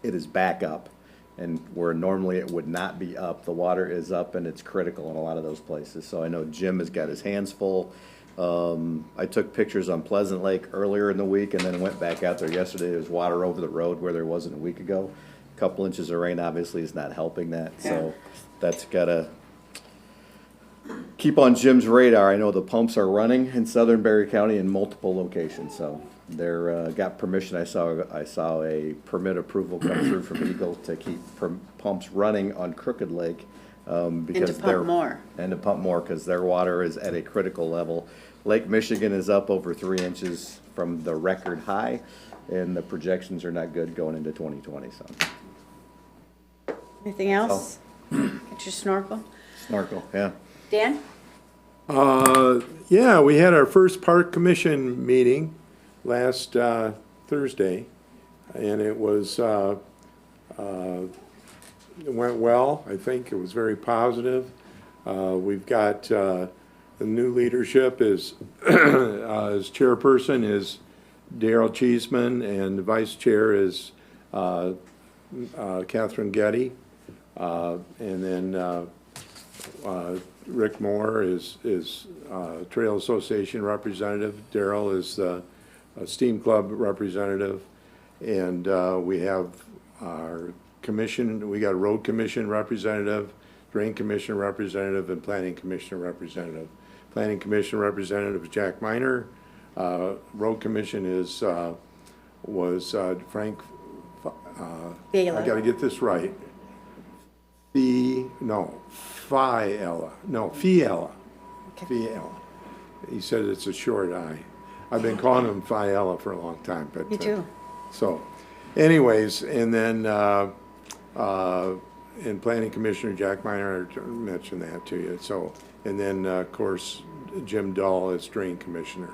it is back up. And where normally it would not be up, the water is up, and it's critical in a lot of those places. So I know Jim has got his hands full. I took pictures on Pleasant Lake earlier in the week and then went back out there yesterday. There was water over the road where there wasn't a week ago. A couple inches of rain obviously is not helping that. So that's got to keep on Jim's radar. I know the pumps are running in Southern Berry County in multiple locations. So they're got permission. I saw a permit approval come through from Eagle to keep pumps running on Crooked Lake. Because And to pump more. because their water is at a critical level. Lake Michigan is up over 3 inches from the record high, and the projections are not good going into 2020. So Anything else? Get your snorkel. snorkel, yeah. Dan? Yeah, we had our first park commission meeting last Thursday, and it was, it went well. I think it was very positive. We've got the new leadership is, as chairperson is Daryl Cheeseman, and the vice chair is Catherine Getty. And then Rick Moore is Trail Association representative. Daryl is the Steam Club representative. And we have our commission, we got a road commission representative, drain commission representative, and planning commission representative. Planning commission representative is Jack Miner. Road commission is was Frank. Baylor. I got to get this right. Fiella. Fiella. He said it's a short I. I've been calling him Fiella for a long time, but Me too. so, anyways, and then and planning commissioner Jack Miner, I mentioned that to you. So, and then of course Jim Dahl is drain commissioner.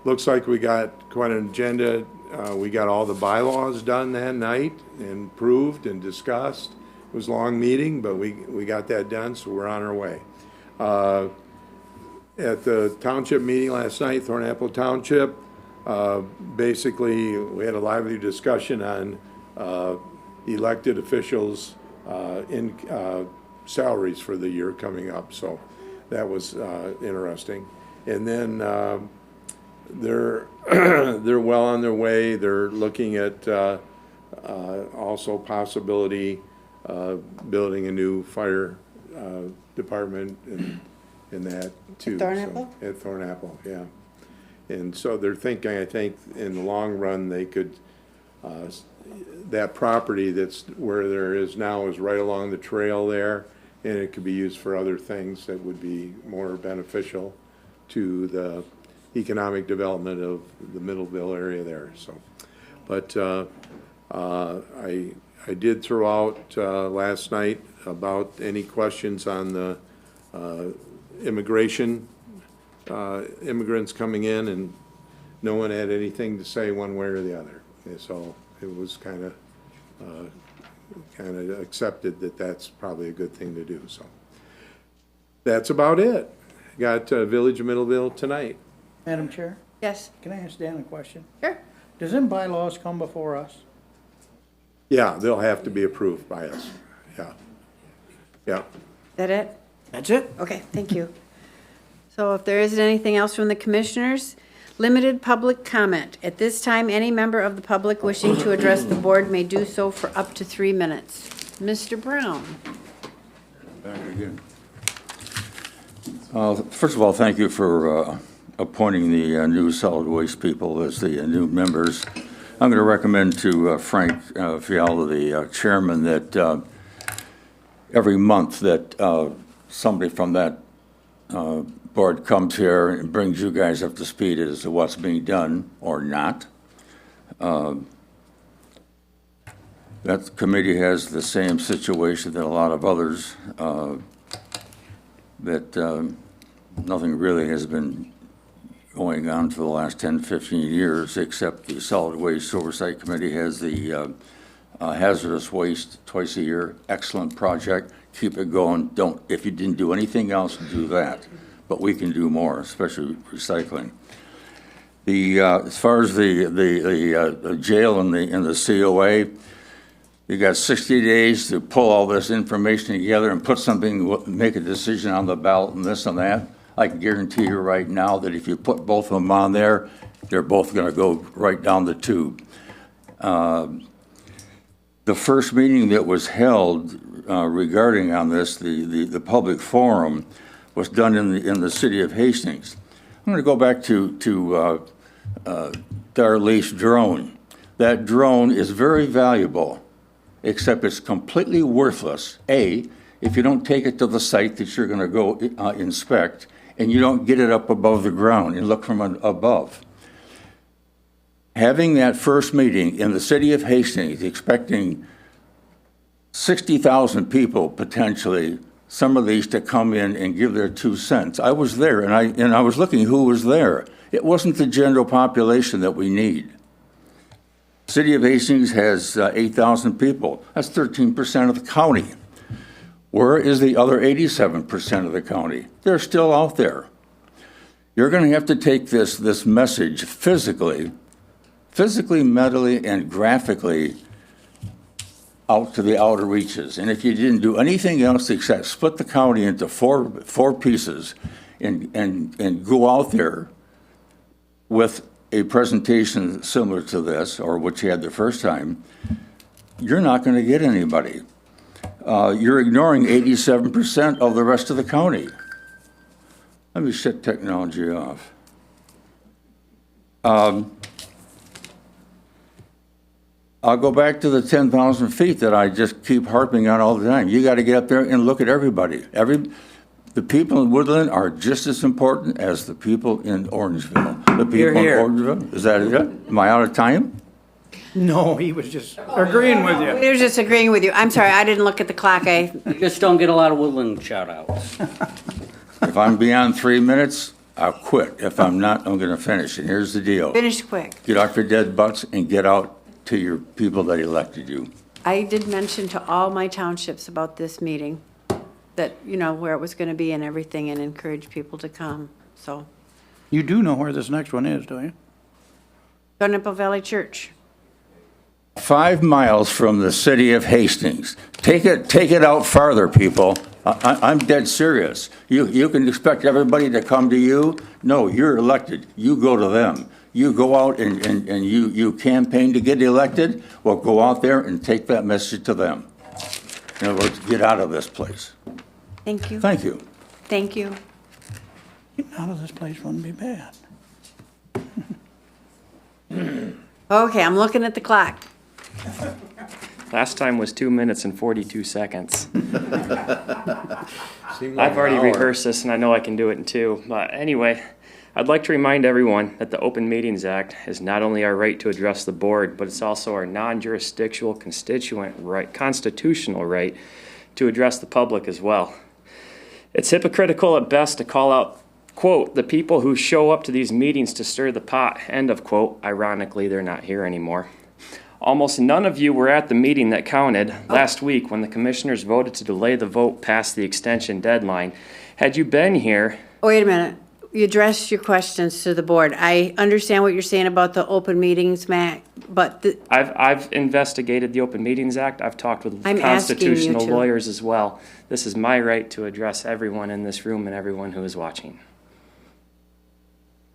Looks like we got quite an agenda. We got all the bylaws done that night and approved and discussed. It was a long meeting, but we got that done, so we're on our way. At the township meeting last night, Thornapple Township, basically, we had a lively discussion on elected officials' in salaries for the year coming up, so that was interesting. And then they're they're well on their way. They're looking at also possibility building a new fire department and that too. so- Thornapple? At Thornapple, yeah. And so they're thinking, I think, in the long run, they could, that property that's where there is now is right along the trail there, and it could be used for other things that would be more beneficial to the economic development of the Middleville area there, so. But I did throw out last night about any questions on the immigration, immigrants coming in, and no one had anything to say one way or the other. And so it was kind of accepted that that's probably a good thing to do, so. That's about it. Got Village of Middleville tonight. Madam Chair, Yes, can I ask Dan a question? sure. Does them bylaws come before us? Yeah, they'll have to be approved by us, yeah. Yeah. Is that it? That's it? Okay, thank you. So if there isn't anything else from the commissioners, limited public comment. At this time, any member of the public wishing to address the board may do so for up to 3 minutes. Mr. Brown? Back again. First of all, thank you for appointing the new solid waste people as the new members. I'm going to recommend to Frank Fiala, the chairman, that every month that somebody from that board comes here and brings you guys up to speed as to what's being done or not. That committee has the same situation that a lot of others, that nothing really has been going on for the last 10, 15 years, except the Solid Waste Oversight Committee has the hazardous waste twice a year. Excellent project. Keep it going. Don't, if you didn't do anything else, do that. But we can do more, especially recycling. As far as the jail and the COA, you got 60 days to pull all this information together and put something, make a decision on the ballot and this and that. I can guarantee you right now that if you put both of them on there, they're both going to go right down the tube. The first meeting that was held regarding on this, the public forum, was done in the city of Hastings. I'm going to go back to Darley's drone. That drone is very valuable, except it's completely worthless, A, if you don't take it to the site that you're going to go inspect, and you don't get it up above the ground and look from above. Having that first meeting in the city of Hastings, expecting 60,000 people potentially, some of these to come in and give their 2 cents. I was there, and I was looking who was there. It wasn't the general population that we need. City of Hastings has 8,000 people. That's 13% of the county. Where is the other 87% of the county? They're still out there. You're going to have to take this message physically, mentally, and graphically out to the outer reaches. And if you didn't do anything else except split the county into four pieces and go out there with a presentation similar to this, or what you had the first time, you're not going to get anybody. You're ignoring 87% of the rest of the county. Let me shut technology off. I'll go back to the 10,000 feet that I just keep harping on all the time. You got to get up there and look at everybody. The people in Woodland are just as important as the people in Orangeville. The people in Orangeville, is that it? Am I out of time? No, he was just agreeing with you. We were just agreeing with you. I'm sorry, I didn't look at the clock. You just don't get a lot of Woodland shout-outs. If I'm beyond 3 minutes, I'll quit. If I'm not, I'm going to finish. And here's the deal. Finish quick. Get off your dead butts and get out to your people that elected you. I did mention to all my townships about this meeting. that, you know, where it was going to be and everything, and encourage people to come, so. You do know where this next one is, don't you? Gunnepa Valley Church. 5 miles from the city of Hastings. Take it out farther, people. I'm dead serious. You can expect everybody to come to you? No, you're elected. You go to them. You go out and you campaign to get elected? Well, go out there and take that message to them. In other words, get out of this place. Thank you. Thank you. Thank you. Getting out of this place wouldn't be bad. Okay, I'm looking at the clock. Last time was 2 minutes and 42 seconds. Seemed like I've already an hour. rehearsed this and I know I can do it in 2. But anyway, I'd like to remind everyone that the Open Meetings Act is not only our right to address the board, but it's also our non-jurisdictional constitutional right to address the public as well. It's hypocritical at best to call out, quote, the people who show up to these meetings to stir the pot, end of quote. Ironically, they're not here anymore. Almost none of you were at the meeting that counted last week when the commissioners voted to delay the vote past the extension deadline. Had you been here, Wait a minute. You addressed your questions to the board. I understand what you're saying about the open meetings, Matt, but I've investigated the Open Meetings Act. I've talked with I'm asking you constitutional to. lawyers as well. This is my right to address everyone in this room and everyone who is watching.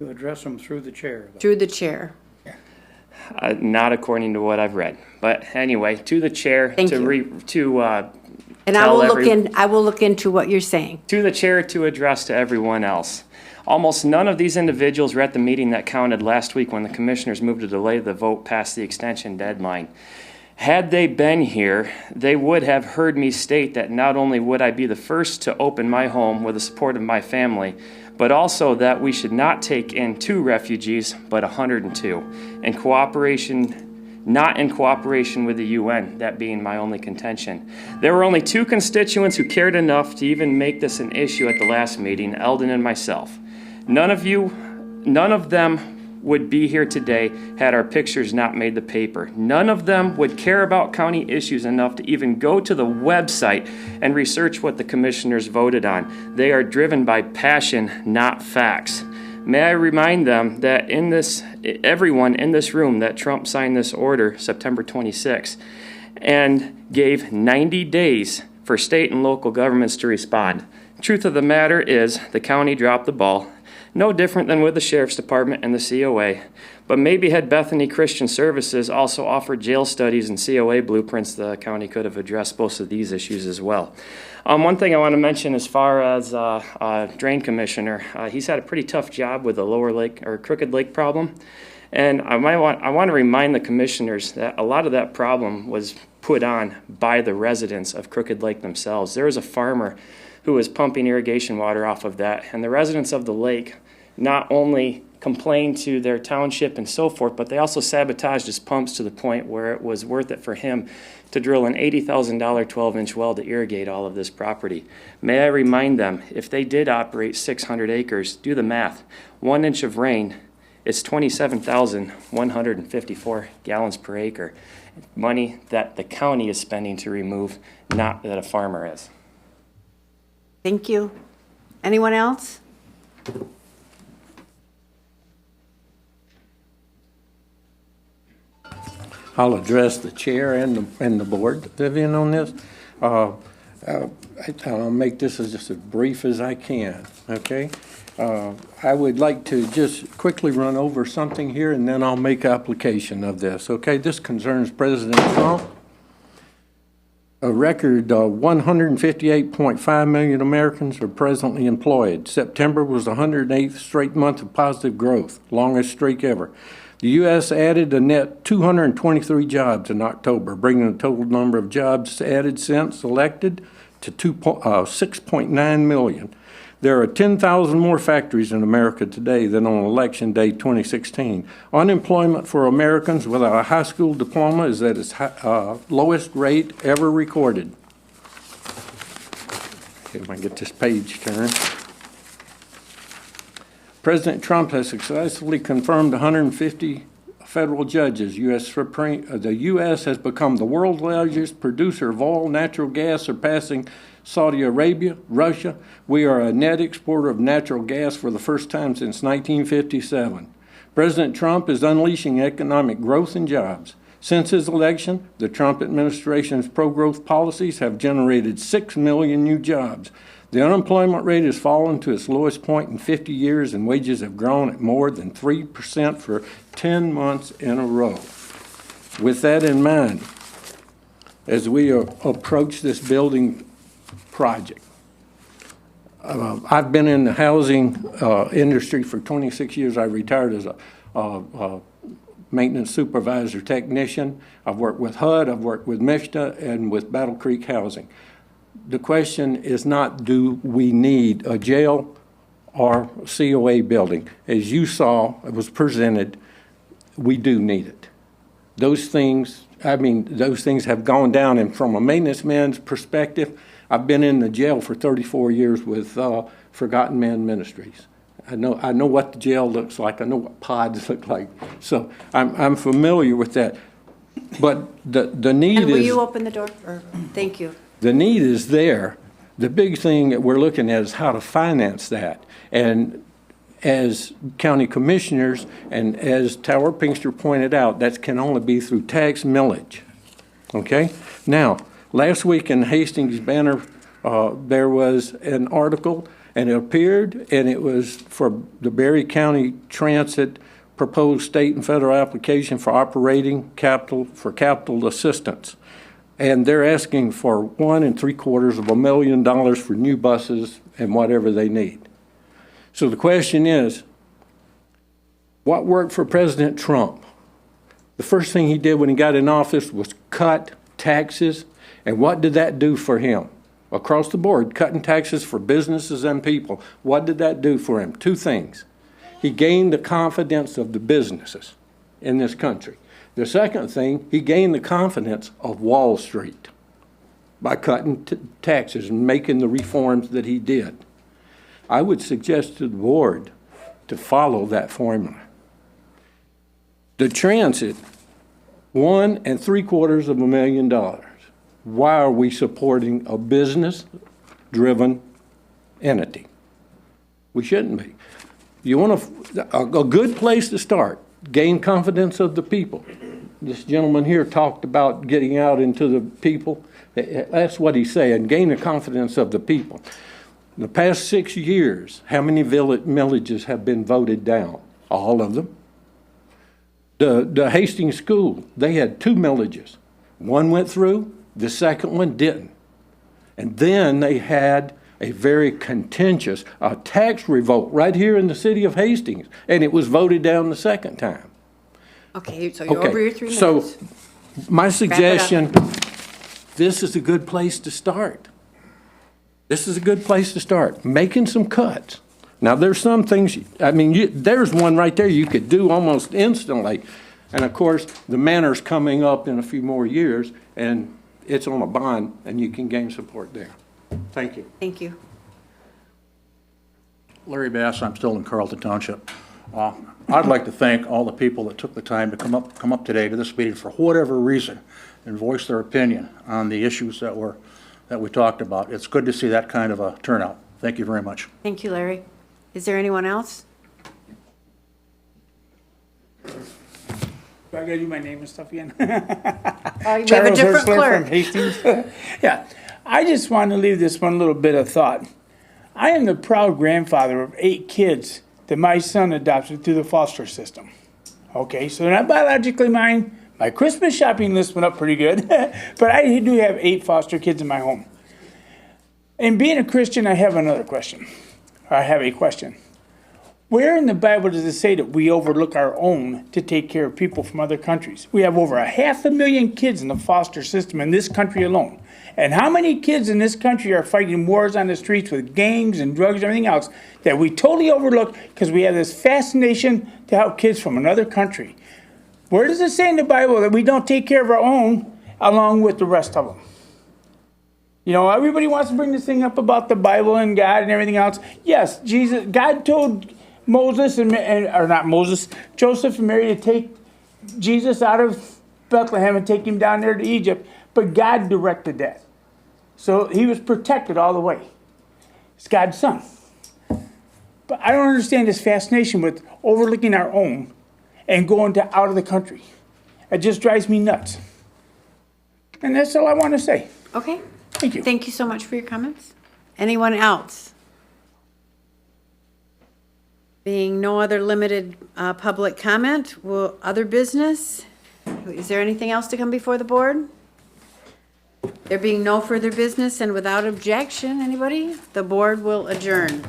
You address them through the chair. though. through the chair. Not according to what I've read. But anyway, to the chair Thank to you. And I tell will I will look into what you're saying. to the chair to address to everyone else. Almost none of these individuals were at the meeting that counted last week when the commissioners moved to delay the vote past the extension deadline. Had they been here, they would have heard me state that not only would I be the first to open my home with the support of my family, but also that we should not take in 2 refugees, but 102, not in cooperation with the UN, that being my only contention. There were only 2 constituents who cared enough to even make this an issue at the last meeting, Eldon and myself. None of them would be here today had our pictures not made the paper. None of them would care about county issues enough to even go to the website and research what the commissioners voted on. They are driven by passion, not facts. May I remind them that everyone in this room, that Trump signed this order September 26 and gave 90 days for state and local governments to respond. Truth of the matter is the county dropped the ball. No different than with the Sheriff's Department and the COA. But maybe had Bethany Christian Services also offered jail studies and COA blueprints, the county could have addressed both of these issues as well. One thing I want to mention as far as Drain Commissioner, he's had a pretty tough job with the Lower Lake or Crooked Lake problem. And I want to remind the commissioners that a lot of that problem was put on by the residents of Crooked Lake themselves. There was a farmer who was pumping irrigation water off of that, and the residents of the lake not only complained to their township and so forth, but they also sabotaged his pumps to the point where it was worth it for him to drill an $80,000 12-inch well to irrigate all of this property. May I remind them, if they did operate 600 acres, do the math. 1 inch of rain is 27,154 gallons per acre. Money that the county is spending to remove, not that a farmer is. Thank you. Anyone else? I'll address the chair and the board, Vivian, on this. I'll make this as just as brief as I can, okay? I would like to just quickly run over something here, and then I'll make application of this, okay? This concerns President Trump. A record 158.5 million Americans are presently employed. September was the 108th straight month of positive growth, longest streak ever. The U.S. added a net 223 jobs in October, bringing the total number of jobs added since elected to 6.9 million. There are 10,000 more factories in America today than on Election Day 2016. Unemployment for Americans without a high school diploma is at its lowest rate ever recorded. Okay, if I can get this page turned. President Trump has successfully confirmed 150 federal judges. The U.S. has become the world's largest producer of oil, natural gas, surpassing Saudi Arabia, Russia. We are a net exporter of natural gas for the first time since 1957. President Trump is unleashing economic growth and jobs. Since his election, the Trump administration's pro-growth policies have generated 6 million new jobs. The unemployment rate has fallen to its lowest point in 50 years, and wages have grown at more than 3% for 10 months in a row. With that in mind, as we approach this building project, I've been in the housing industry for 26 years. I retired as a maintenance supervisor technician. I've worked with HUD, I've worked with MISTA, and with Battle Creek Housing. The question is not, do we need a jail or COA building? As you saw, it was presented, we do need it. Those things have gone down, and from a maintenance man's perspective, I've been in the jail for 34 years with Forgotten Man Ministries. I know what the jail looks like. I know what pods look like. So I'm familiar with that. But the need is... And will you open the door? Thank you. The need is there. The big thing that we're looking at is how to finance that. And as county commissioners, and as Tower Pinkster pointed out, that can only be through tax millage. Okay? Now, last week in Hastings Banner, there was an article, and it appeared, and it was for the Berry County Transit proposed state and federal application for operating capital, for capital assistance. And they're asking for $1.75 million for new buses and whatever they need. So the question is, what worked for President Trump? The first thing he did when he got in office was cut taxes. And what did that do for him? Across the board, cutting taxes for businesses and people. What did that do for him? Two things. He gained the confidence of the businesses in this country. The second thing, he gained the confidence of Wall Street by cutting taxes and making the reforms that he did. I would suggest to the board to follow that formula. The transit, $1.75 million. Why are we supporting a business-driven entity? We shouldn't be. You want a good place to start, gain confidence of the people. This gentleman here talked about getting out into the people. That's what he's saying, gain the confidence of the people. In the past 6 years, how many millages have been voted down? All of them. The Hastings School, they had 2 millages. One went through, the second one didn't. And then they had a very contentious tax revolt right here in the city of Hastings, and it was voted down the second time. Okay, so you're over your 3 minutes. So my suggestion, this is a good place to start. This is a good place to start, making some cuts. Now, there's some things, there's one right there you could do almost instantly. And of course, the manor's coming up in a few more years, and it's on a bond, and you can gain support there. Thank you. Thank you. Larry Bass, I'm still in Carlton Township. I'd like to thank all the people that took the time to come up today to this meeting for whatever reason and voice their opinion on the issues that we talked about. It's good to see that kind of a turnout. Thank you very much. Thank you, Larry. Is there anyone else? Do I gotta do my name and stuff again? We have a Charles different Hertzler clerk. from Hastings. Yeah, I just want to leave this one little bit of thought. I am the proud grandfather of 8 kids that my son adopted through the foster system. Okay, so they're not biologically mine. My Christmas shopping list went up pretty good, but I do have 8 foster kids in my home. And being a Christian, I have another question. I have a question. Where in the Bible does it say that we overlook our own to take care of people from other countries? We have over 500,000 kids in the foster system in this country alone. And how many kids in this country are fighting wars on the streets with gangs and drugs and everything else that we totally overlook because we have this fascination to help kids from another country? Where does it say in the Bible that we don't take care of our own along with the rest of them? You know, everybody wants to bring this thing up about the Bible and God and everything else. Yes, God told Joseph and Mary to take Jesus out of Bethlehem and take him down there to Egypt, but God directed that. So he was protected all the way. It's God's son. But I don't understand this fascination with overlooking our own and going to out of the country. It just drives me nuts. And that's all I want to say. Okay. Thank you. Thank you so much for your comments. Anyone else? Being no other limited public comment, will other business? Is there anything else to come before the board? There being no further business and without objection, anybody? The board will adjourn.